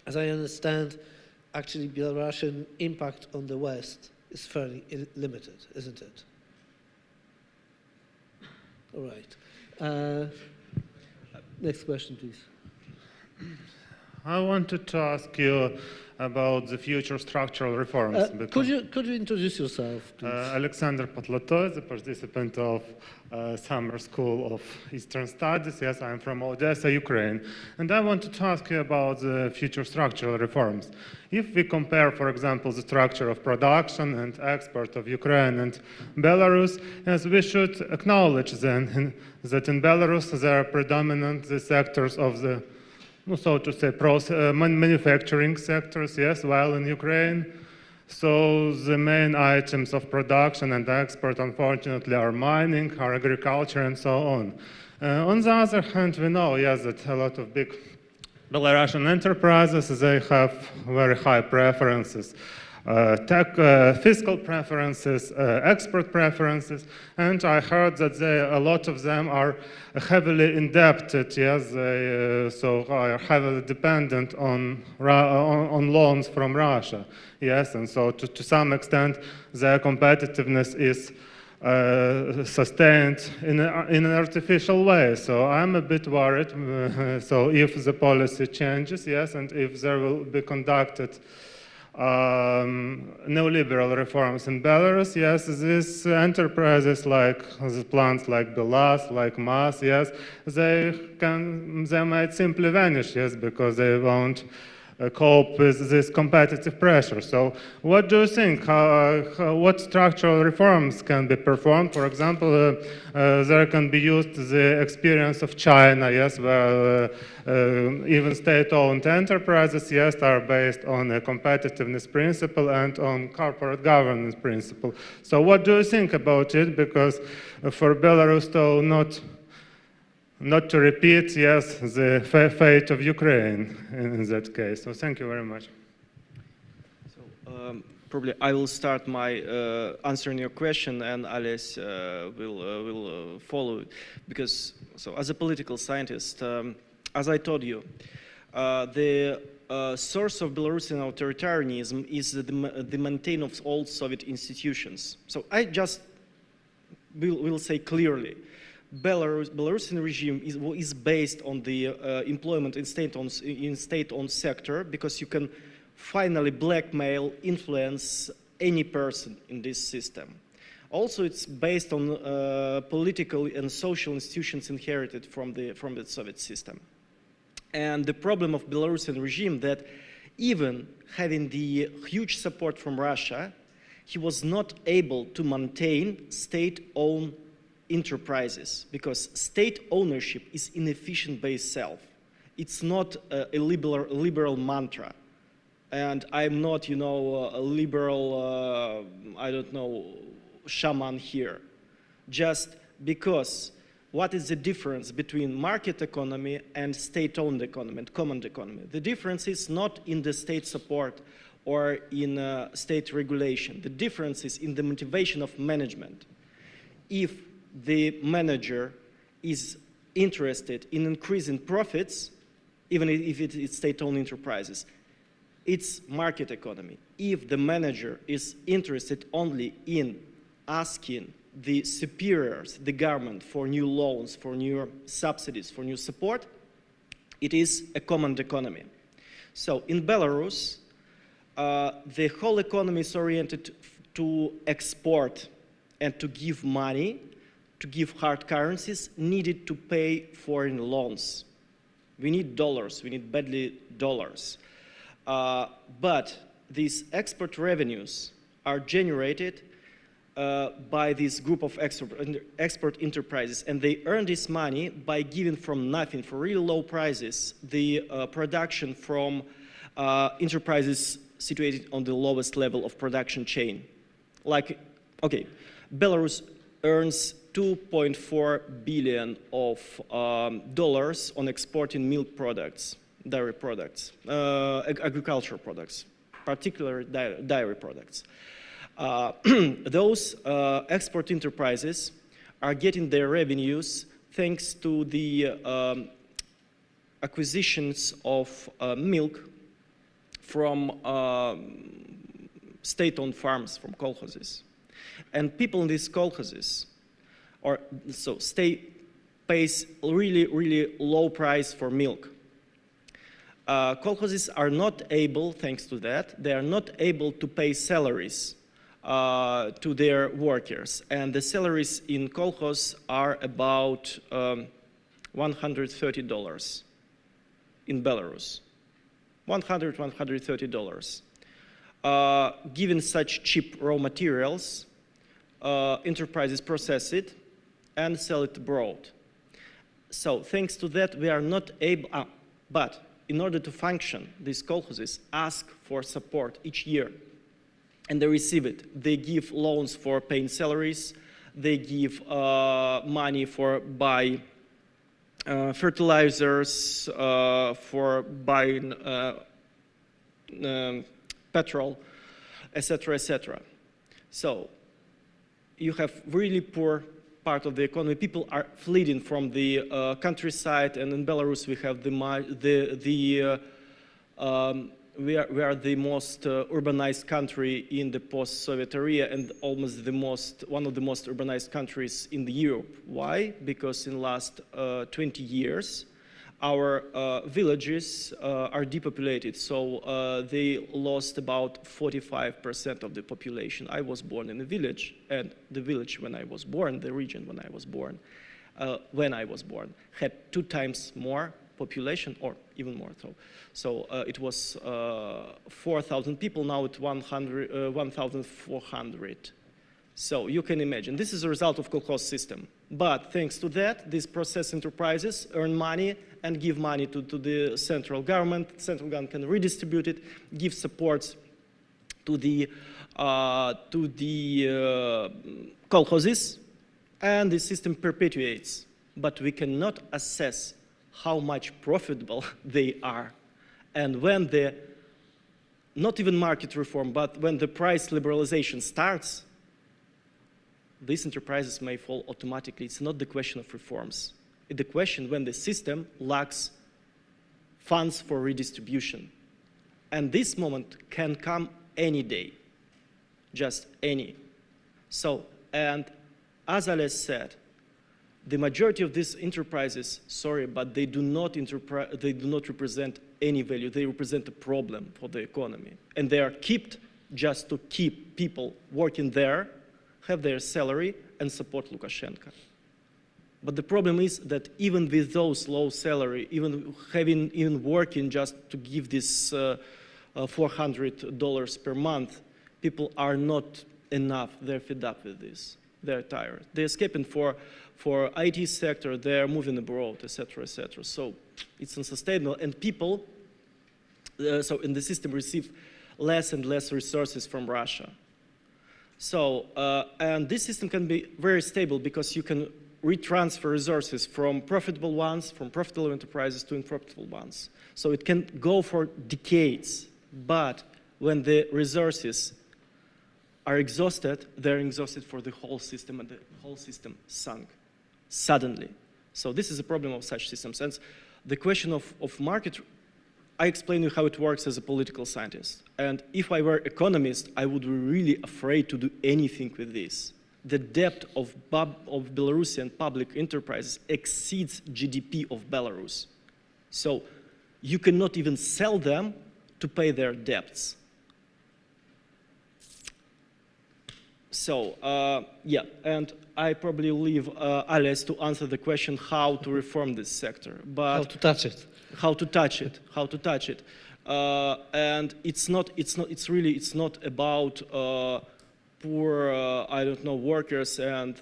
as I understand, actually Belarusian impact on the West is fairly limited, isn't it? All right. Next question, please. I wanted to ask you about the future structural reforms. Could you introduce yourself, please? Aleksandr Papko, the participant of Summer School of Eastern Studies. Yes, I'm from Odessa, Ukraine. And I wanted to ask you about the future structural reforms. If we compare, for example, the structure of production and export of Ukraine and Belarus, yes, we should acknowledge then that in Belarus there are predominant the sectors of the, so to say, manufacturing sectors, yes, while in Ukraine, so the main items of production and export, unfortunately, are mining, are agriculture, and so on. On the other hand, we know, yes, that a lot of big Belarusian enterprises, they have very high preferences, fiscal preferences, export preferences, and I heard that a lot of them are heavily indebted, yes, so are heavily dependent on loans from Russia, yes, and so to some extent their competitiveness is sustained in an artificial way. So I'm a bit worried, so if the policy changes, yes, and if there will be conducted neoliberal reforms in Belarus, yes, these enterprises like the plants like BELSAT, like MAS, yes, they might simply vanish, yes, because they won't cope with this competitive pressure. So what do you think? What structural reforms can be performed? For example, there can be used the experience of China, yes, where even state-owned enterprises, yes, are based on a competitiveness principle and on corporate governance principle. So what do you think about it? Because for Belarus to not to repeat, yes, the fate of Ukraine in that case. So thank you very much. So probably I will start my answering your question, and Aleś will follow it. Because, so as a political scientist, as I told you, the source of Belarusian authoritarianism is the maintenance of old Soviet institutions. So I just will say clearly, Belarusian regime is based on the employment in state-owned sector, because you can finally blackmail, influence any person in this system. Also, it's based on political and social institutions inherited from the Soviet system. And the problem of Belarusian regime that even having the huge support from Russia, he was not able to maintain state-owned enterprises because state ownership is inefficient by itself. It's not a liberal mantra. And I'm not, you know, a liberal, I don't know, shaman here. Just because what is the difference between market economy and state-owned economy and common economy? The difference is not in the state support or in state regulation. The difference is in the motivation of management. If the manager is interested in increasing profits, even if it's state-owned enterprises, it's market economy. If the manager is interested only in asking the superiors, the government, for new loans, for new subsidies, for new support, it is a common economy. So in Belarus, the whole economy is oriented to export and to give money, to give hard currencies needed to pay foreign loans. We need dollars, we need badly dollars. But these export revenues are generated by this group of export enterprises, and they earn this money by giving from nothing, for really low prices, the production from enterprises situated on the lowest level of production chain. Like, okay, Belarus earns 2.4 billion of dollars on exporting milk products, dairy products, agricultural products, particularly dairy products. Those export enterprises are getting their revenues thanks to the acquisitions of milk from state-owned farms, from kolkhozes. And people in these kolkhozes, state pays really, really low price for milk. Kolkhozes are not able, thanks to that, they are not able to pay salaries to their workers. And the salaries in kolkhoz are about $130 in Belarus. $130. Given such cheap raw materials, enterprises process it and sell it abroad. So thanks to that, we are not able, but in order to function, these kolkhozes ask for support each year, and they receive it. They give loans for paying salaries, they give money for buying fertilizers, for buying petrol, etc., etc. So you have really poor part of the economy. People are fleeing from the countryside, and in Belarus we have we are the most urbanized country in the post-Soviet area, and almost one of the most urbanized countries in Europe. Why? Because in the last 20 years, our villages are depopulated, so they lost about 45% of the population. I was born in a village, and the village when I was born, the region when I was born, had 2 times more population, or even more. So it was 4,000 people, now it's 1,400. So you can imagine, this is a result of kolkhoz system. But thanks to that, these process enterprises earn money and give money to the central government. Central government can redistribute it, give supports to the kolkhozes, and the system perpetuates. But we cannot assess how much profitable they are. And when not even market reform, but when the price liberalization starts, these enterprises may fall automatically. It's not the question of reforms. It's the question when the system lacks funds for redistribution. And this moment can come any day, just any. So, and as Aleś said, the majority of these enterprises, sorry, but they do not represent any value. They represent a problem for the economy. And they are kept just to keep people working there, have their salary, and support Lukashenko. But the problem is that even with those low salary, even working just to give this $400 per month, people are not enough. They're fed up with this. They're tired. They're escaping for IT sector. They're moving abroad, etc., etc. So it's unsustainable, and people, so in the system, receive less and less resources from Russia. So and this system can be very stable because you can retransfer resources from profitable ones, from profitable enterprises to unprofitable ones. So it can go for decades, but when the resources are exhausted, they're exhausted for the whole system, and the whole system sunk suddenly. So this is a problem of such systems. And the question of market, I explain you how it works as a political scientist. And if I were economist, I would be really afraid to do anything with this. The debt of Belarusian public enterprises exceeds GDP of Belarus. So you cannot even sell them to pay their debts. So, yeah, and I probably leave Aleś to answer the question how to reform this sector. But how to touch it. How to touch it, how to touch it. And it's not about poor, I don't know, workers and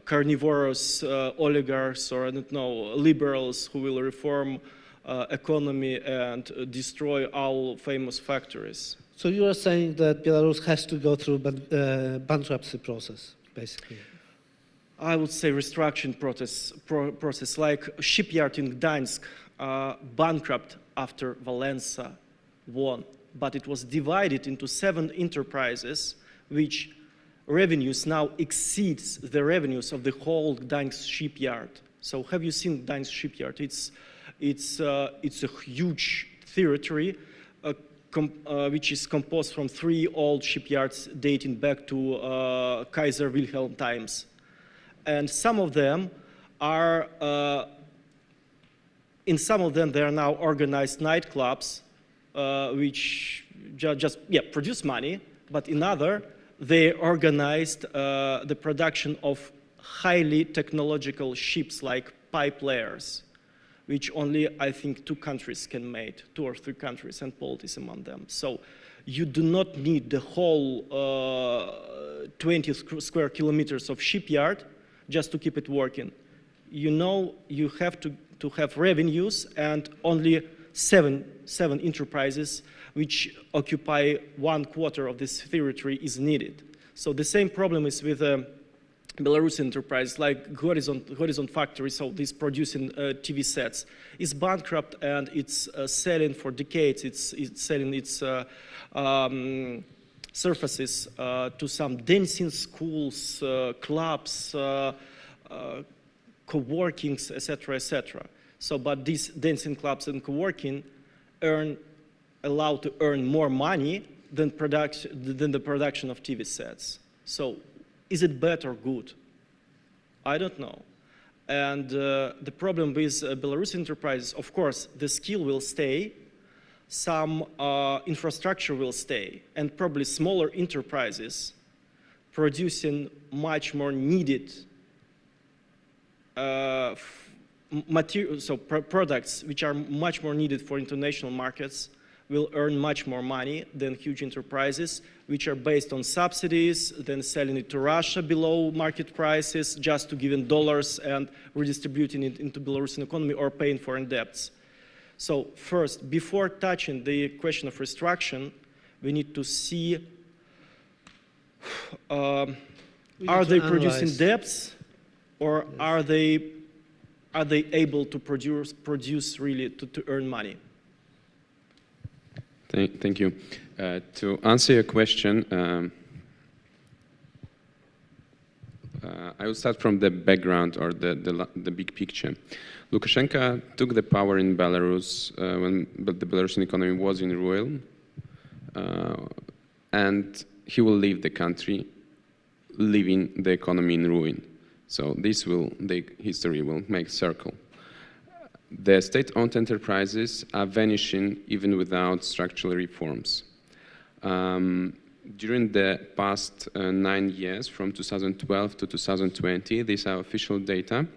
carnivorous oligarchs, or I don't know, liberals who will reform economy and destroy all famous factories. So you are saying that Belarus has to go through bankruptcy process, basically? I would say restructuring process, like shipyard in Gdańsk, bankrupt after Valenza won, but it was divided into 7 enterprises, which revenues now exceeds the revenues of the whole Gdańsk shipyard. So have you seen Gdańsk shipyard? It's a huge territory which is composed from 3 old shipyards dating back to Kaiser Wilhelm times. And some of them are, in some of them, there are now organized nightclubs which just produce money, but in other, they organized the production of highly technological ships like pipe layers, which only, I think, 2 countries can make, 2 or 3 countries, and Poland is among them. So you do not need the whole 20 square kilometers of shipyard just to keep it working. You know, you have to have revenues, and only seven enterprises which occupy 1/4 of this territory is needed. So the same problem is with Belarusian enterprise, like Horizon Factory, so this producing TV sets, is bankrupt, and it's selling for decades. It's selling its surfaces to some dancing schools, clubs, co-workings, etc., etc. So, but these dancing clubs and co-working allowed to earn more money than the production of TV sets. So, is it bad or good? I don't know. And the problem with Belarusian enterprises, of course, the skill will stay, some infrastructure will stay, and probably smaller enterprises producing much more needed products which are much more needed for international markets will earn much more money than huge enterprises which are based on subsidies, then selling it to Russia below market prices just to give in dollars and redistributing it into Belarusian economy or paying foreign debts. So first, before touching the question of restructuring, we need to see are they producing debts, or are they able to produce really to earn money? Thank you. To answer your question, I will start from the background or the big picture. Lukashenko took the power in Belarus when the Belarusian economy was in ruin, and he will leave the country, leaving the economy in ruin. So the history will make circle. The state-owned enterprises are vanishing even without structural reforms. during the past 9 years, from 2012 to 2020, these are official data,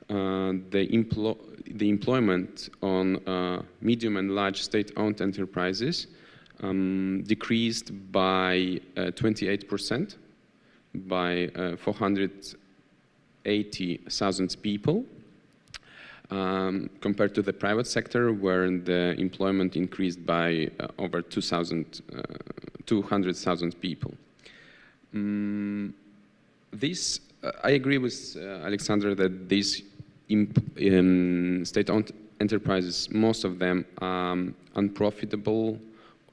the employment on medium and large state-owned enterprises decreased by 28%, by 480,000 people, compared to the private sector, where the employment increased by over 200,000 people. I agree with Alexander that these state-owned enterprises, most of them are unprofitable,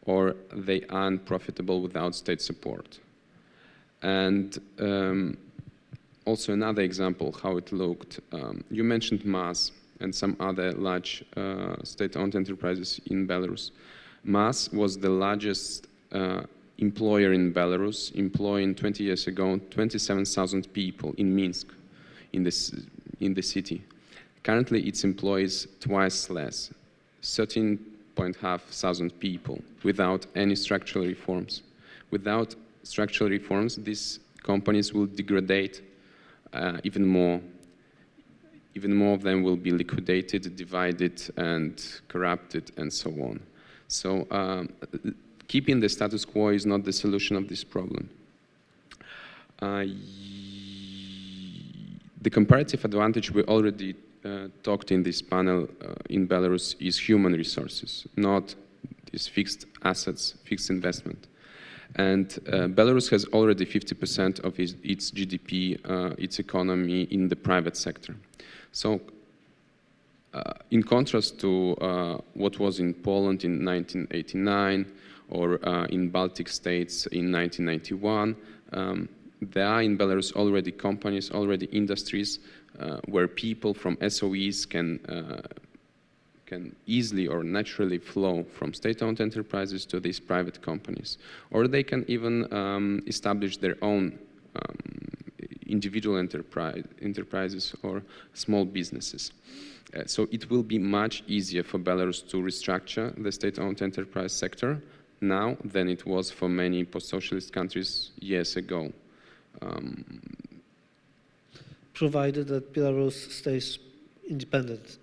or they are unprofitable without state support. And also another example how it looked. You mentioned MAS and some other large state-owned enterprises in Belarus. MAS was the largest employer in Belarus, employing 20 years ago 27,000 people in Minsk, in the city. Currently, it employs twice less, 13,500 people, without any structural reforms. Without structural reforms, these companies will degrade even more. Even more of them will be liquidated, divided, and corrupted, and so on. So keeping the status quo is not the solution of this problem. The comparative advantage we already talked in this panel in Belarus is human resources, not these fixed assets, fixed investment. And Belarus has already 50% of its GDP, its economy in the private sector. So in contrast to what was in Poland in 1989 or in Baltic states in 1991, there are in Belarus already companies, already industries where people from SOEs can easily or naturally flow from state-owned enterprises to these private companies. Or they can even establish their own individual enterprises or small businesses. So it will be much easier for Belarus to restructure the state-owned enterprise sector now than it was for many post-socialist countries years ago. Provided that Belarus stays independent.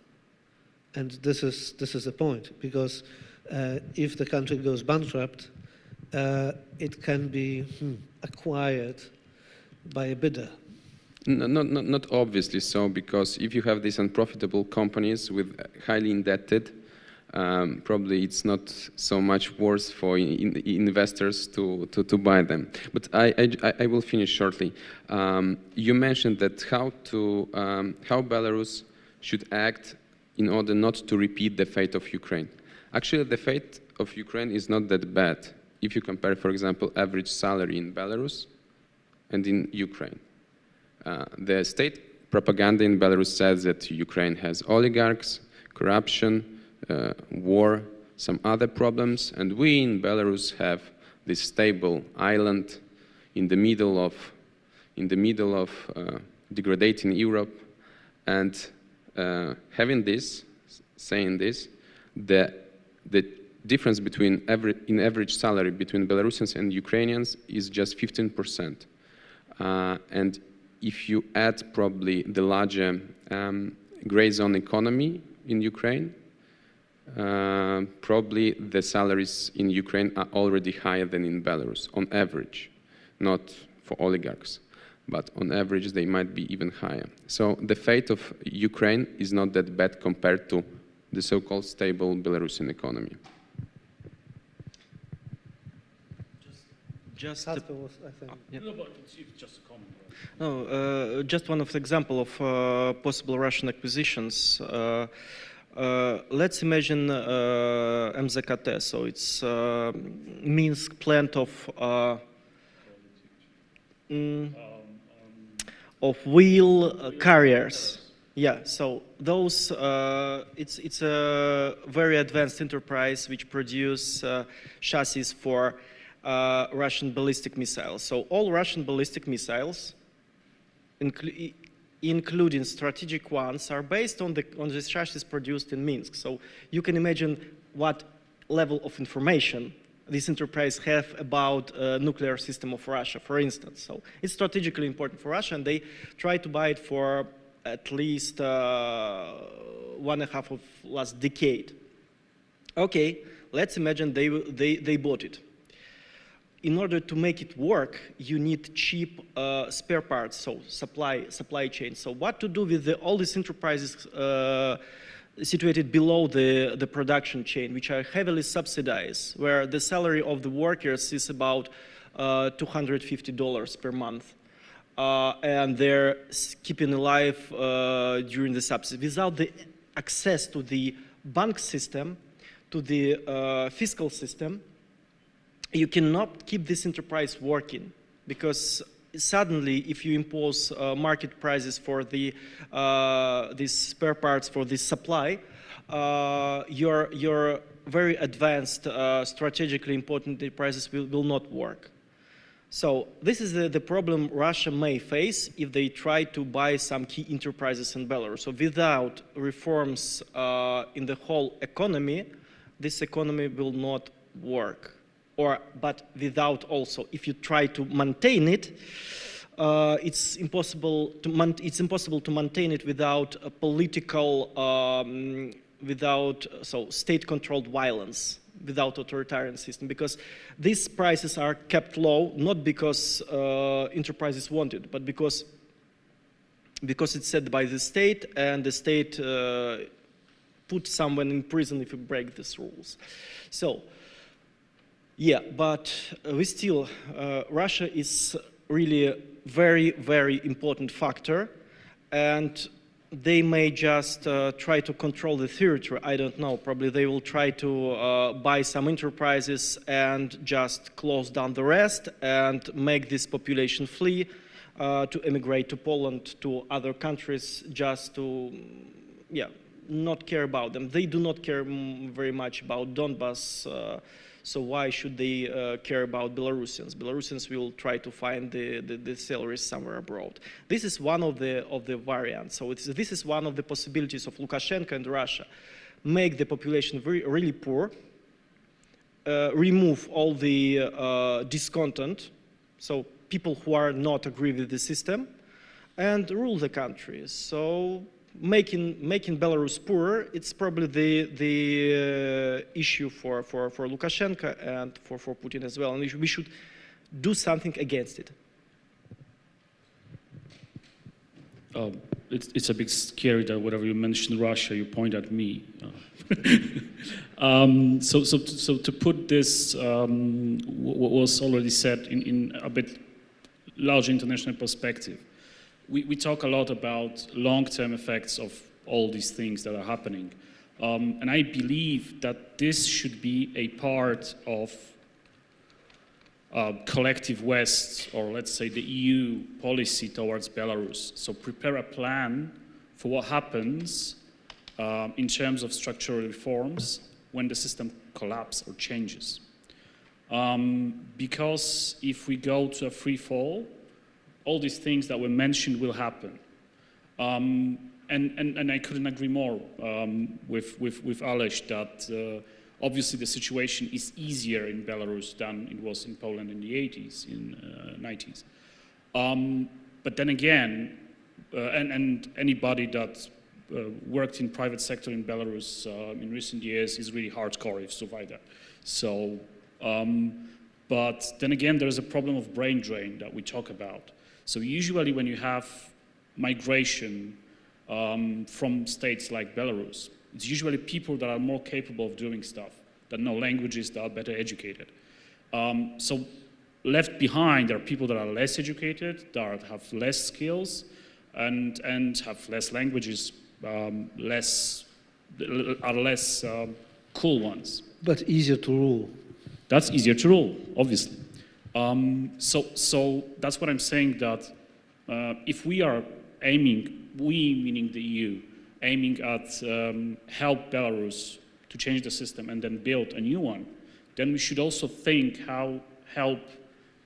And this is the point, because if the country goes bankrupt, it can be acquired by a bidder. Not obviously so, because if you have these unprofitable companies with highly indebted, probably it's not so much worth for investors to buy them. But I will finish shortly. You mentioned that how Belarus should act in order not to repeat the fate of Ukraine. Actually, the fate of Ukraine is not that bad if you compare, for example, average salary in Belarus and in Ukraine. The state propaganda in Belarus says that Ukraine has oligarchs, corruption, war, some other problems, and we in Belarus have this stable island in the middle of degrading Europe. And saying this, the difference between in average salary between Belarusians and Ukrainians is just 15%. And if you add probably the larger gray zone economy in Ukraine, probably the salaries in Ukraine are already higher than in Belarus, on average, not for oligarchs. But on average, they might be even higher. So the fate of Ukraine is not that bad compared to the so-called stable Belarusian economy. Just I think. Yeah. No, but it's just a comment. No, just one of the example of possible Russian acquisitions. Let's imagine MZKT, so it's Minsk plant of wheel carriers. Yeah, so those, it's a very advanced enterprise which produce chassis for Russian ballistic missiles. So all Russian ballistic missiles, including strategic ones, are based on the chassis produced in Minsk. So you can imagine what level of information this enterprise have about nuclear system of Russia, for instance. So it's strategically important for Russia, and they try to buy it for at least 1.5 of last decade. Okay, let's imagine they bought it. In order to make it work, you need cheap spare parts, so supply chain. So what to do with all these enterprises situated below the production chain, which are heavily subsidized, where the salary of the workers is about $250 per month. And they're keeping alive during the subsidy. Without the access to the bank system, to the fiscal system, you cannot keep this enterprise working, because suddenly, if you impose market prices for these spare parts for this supply, your very advanced, strategically important enterprises will not work. So this is the problem Russia may face if they try to buy some key enterprises in Belarus. So without reforms in the whole economy, this economy will not work. But without also, if you try to maintain it, it's impossible to maintain it without a political, state-controlled violence, without authoritarian system, because these prices are kept low, not because enterprises want it, but because it's set by the state, and the state put someone in prison if you break these rules. So, yeah, but we still, Russia is really a very, very important factor, and they may just try to control the territory. I don't know, probably they will try to buy some enterprises and just close down the rest and make this population flee to emigrate to Poland, to other countries, just to, yeah, not care about them. They do not care very much about Donbas, so why should they care about Belarusians? Belarusians will try to find the salaries somewhere abroad. This is one of the variants. So this is one of the possibilities of Lukashenko and Russia. Make the population really poor, remove all the discontent, so people who are not agree with the system, and rule the country. So making Belarus poorer, it's probably the issue for Lukashenko and for Putin as well, and we should do something against it. It's a bit scary that whenever you mention Russia, you point at me. So to put this, what was already said in a bit larger international perspective. We talk a lot about long-term effects of all these things that are happening. And I believe that this should be a part of collective West, or let's say the EU policy towards Belarus. So prepare a plan for what happens in terms of structural reforms when the system collapses or changes. Because if we go to a free fall, all these things that were mentioned will happen. And I couldn't agree more with Aleś that obviously the situation is easier in Belarus than it was in Poland in the 80s, in 90s. But then again, and anybody that worked in private sector in Belarus in recent years is really hardcore if survived that. So, but then again, there's a problem of brain drain that we talk about. So usually when you have migration from states like Belarus, it's usually people that are more capable of doing stuff, that know languages, that are better educated. So left behind are people that are less educated, that have less skills, and have less languages, are less cool ones. But easier to rule. That's easier to rule, obviously. So that's what I'm saying, that if we are aiming, we meaning the EU, aiming at help Belarus to change the system and then build a new one, then we should also think how help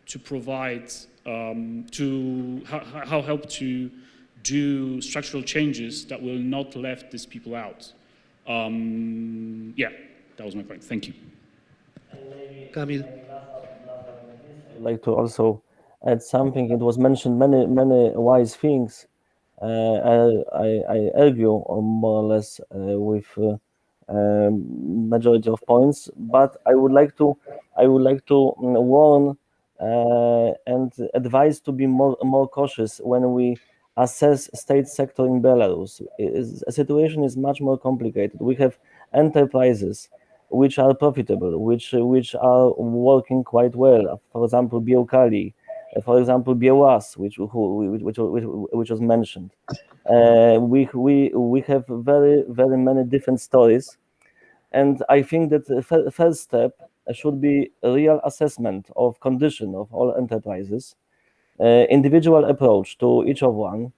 to provide, how help to do structural changes that will not left these people out. Yeah, that was my point. Thank you. Kamil. I'd like to also add something. It was mentioned many wise things. I argue more or less with majority of points, but I would like to warn and advise to be more cautious when we assess state sector in Belarus. A situation is much more complicated. We have enterprises which are profitable, which are working quite well. For example, Białkali, for example, BELSAT, which was mentioned. We have very many different stories, and I think that the first step should be a real assessment of condition of all enterprises, individual approach to each of one.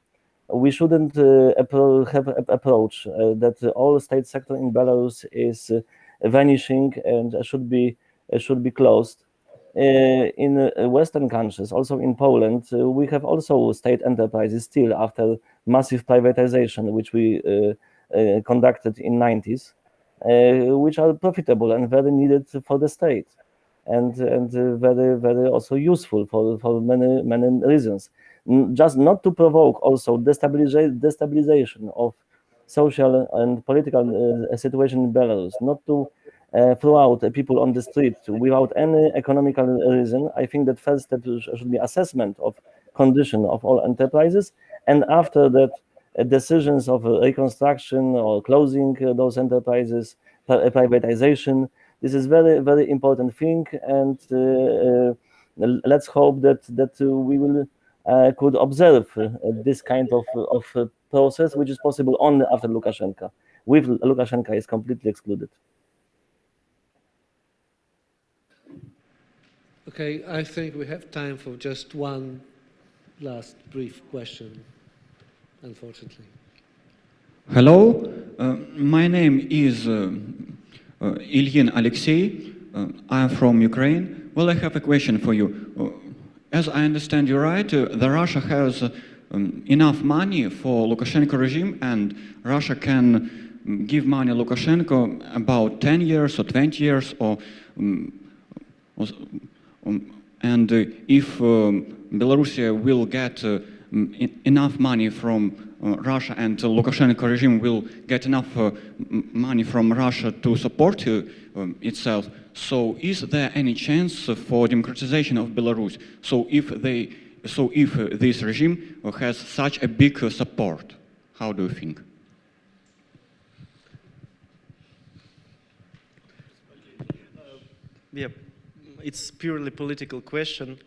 We shouldn't have an approach that all state sector in Belarus is vanishing and should be closed. In Western countries, also in Poland, we have also state enterprises still after massive privatization, which we conducted in 90s, which are profitable and very needed for the state, and very also useful for many reasons. Just not to provoke also destabilization of social and political situation in Belarus, not to throw out people on the street without any economical reason. I think that first step should be assessment of condition of all enterprises, and after that, decisions of reconstruction or closing those enterprises, privatization. This is very important thing, and let's hope that we will could observe this kind of process, which is possible only after Lukashenko. With Lukashenko is completely excluded. Okay, I think we have time for just one last brief question, unfortunately. Hello, my name is Ilyin Alexei. I'm from Ukraine. Well, I have a question for you. As I understand you right, Russia has enough money for Lukashenko regime, and Russia can give money Lukashenko about 10 years or 20 years, and if Belarus will get enough money from Russia, and Lukashenko regime will get enough money from Russia to support itself, so is there any chance for democratization of Belarus? So if this regime has such a big support, how do you think? Yeah, it's purely political question,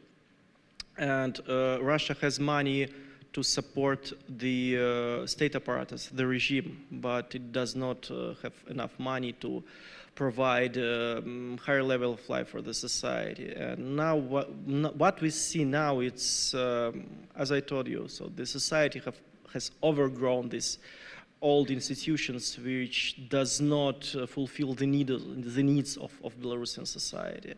and Russia has money to support the state apparatus, the regime, but it does not have enough money to provide higher level of life for the society. And now what we see now, it's, as I told you, so the society has overgrown these old institutions which does not fulfill the needs of Belarusian society.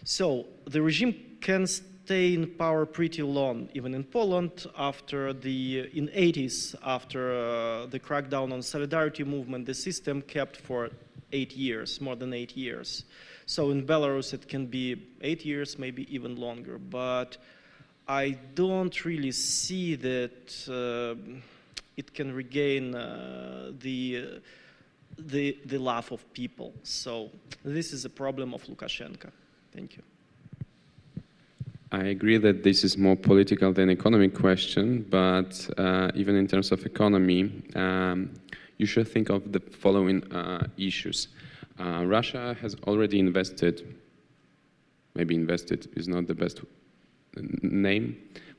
So the regime can stay in power pretty long, even in Poland. After in 80s, after the crackdown on solidarity movement, the system kept for 8 years, more than 8 years. So in Belarus, it can be 8 years, maybe even longer. But I don't really see that it can regain the love of people. So this is a problem of Lukashenko. Thank you. I agree that this is more political than economic question, but even in terms of economy, you should think of the following issues. Russia has already invested, maybe invested is not the best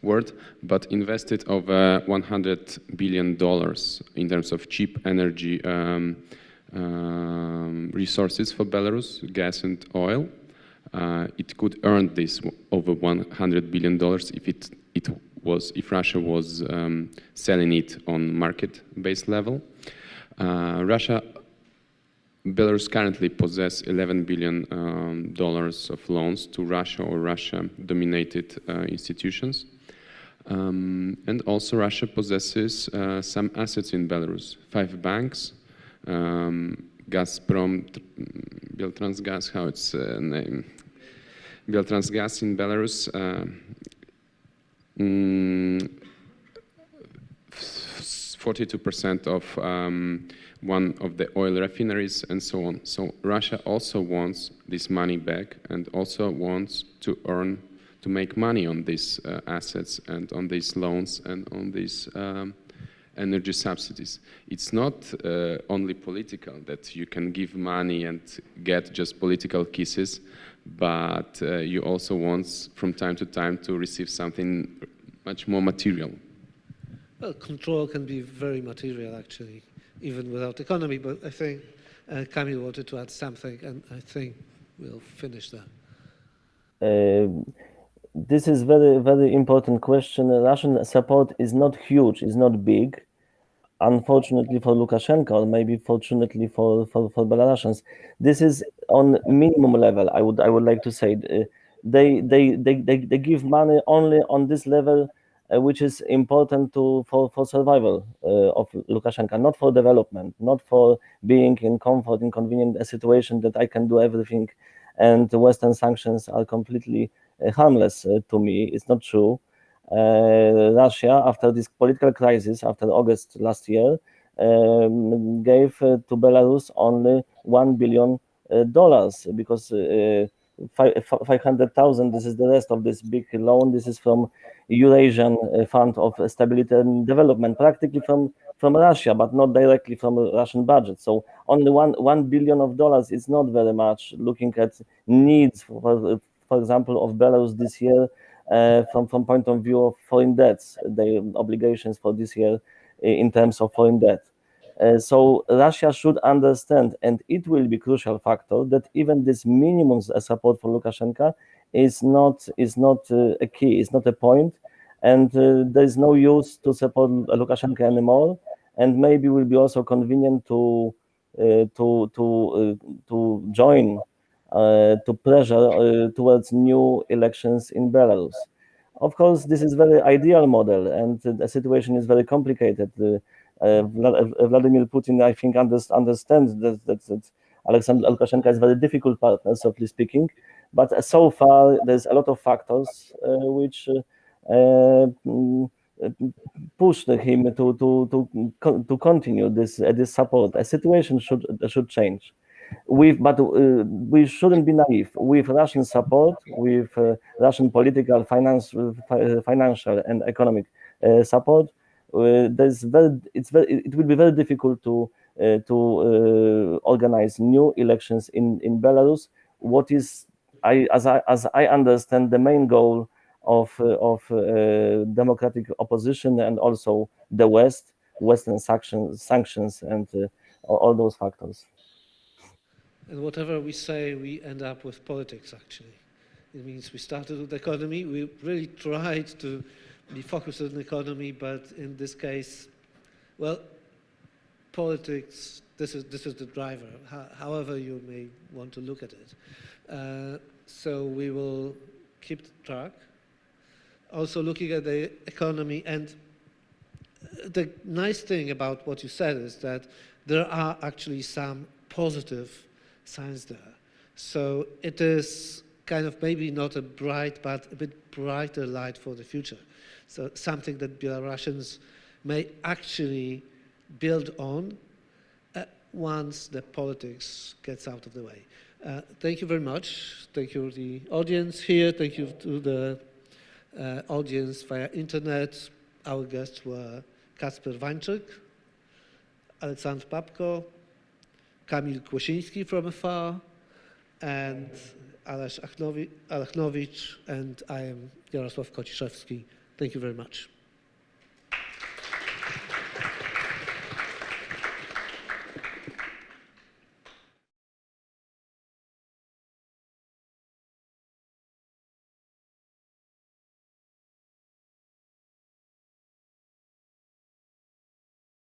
word, but invested over $100 billion in terms of cheap energy resources for Belarus, gas and oil. It could earn this over $100 billion if Russia was selling it on market-based level. Belarus currently possesses $11 billion of loans to Russia or Russia-dominated institutions. And also Russia possesses some assets in Belarus, 5 banks, Gazprom, Beltransgas, how it's named, Beltransgas in Belarus. 42% of one of the oil refineries and so on. So Russia also wants this money back and also wants to make money on these assets and on these loans and on these energy subsidies. It's not only political, that you can give money and get just political kisses, but you also want from time to time to receive something much more material. Well, control can be very material, actually, even without economy. But I think Kamil wanted to add something, and I think we'll finish there. This is very important question. Russian support is not huge, is not big. Unfortunately for Lukashenko, or maybe fortunately for Belarusians, this is on minimum level. I would like to say they give money only on this level, which is important for survival of Lukashenko, not for development, not for being in comfort, in convenient situation that I can do everything, and the Western sanctions are completely harmless to me. It's not true. Russia, after this political crisis, after August last year, gave to Belarus only $1 billion because 500,000, this is the rest of this big loan. This is from Eurasian Fund of Stability and Development, practically from Russia, but not directly from the Russian budget. So only $1 billion is not very much, looking at needs, for example, of Belarus this year, from point of view of foreign debts, the obligations for this year in terms of foreign debt. So Russia should understand, and it will be a crucial factor, that even this minimum support for Lukashenko is not a key, is not a point, and there is no use to support Lukashenko anymore. And maybe will be also convenient to join to pressure towards new elections in Belarus. Of course, this is very ideal model, and the situation is very complicated. Vladimir Putin, I think, understands that Alexander Lukashenko is a very difficult partner, softly speaking. But so far, there's a lot of factors which push him to continue this support. A situation should change. But we shouldn't be naive. With Russian support, with Russian political, financial, and economic support, it will be very difficult to organize new elections in Belarus. What is, as I understand, the main goal of democratic opposition, and also the Western sanctions, and all those factors. And whatever we say, we end up with politics, actually. It means we started with the economy. We really tried to be focused on the economy, but in this case, well, politics, this is the driver, however you may want to look at it. So we will keep track. Also looking at the economy, and the nice thing about what you said is that there are actually some positive signs there. So it is kind of maybe not a bright, but a bit brighter light for the future. So something that Belarusians may actually build on once the politics gets out of the way. Thank you very much. Thank you to the audience here. Thank you to the audience via internet. Our guests were Kacper Wańczyk, Aliaksandr Papko, Kamil Kłysiński from afar, and Aleś Alachnovič, and I am Jarosław Kociszewski. Thank you very much.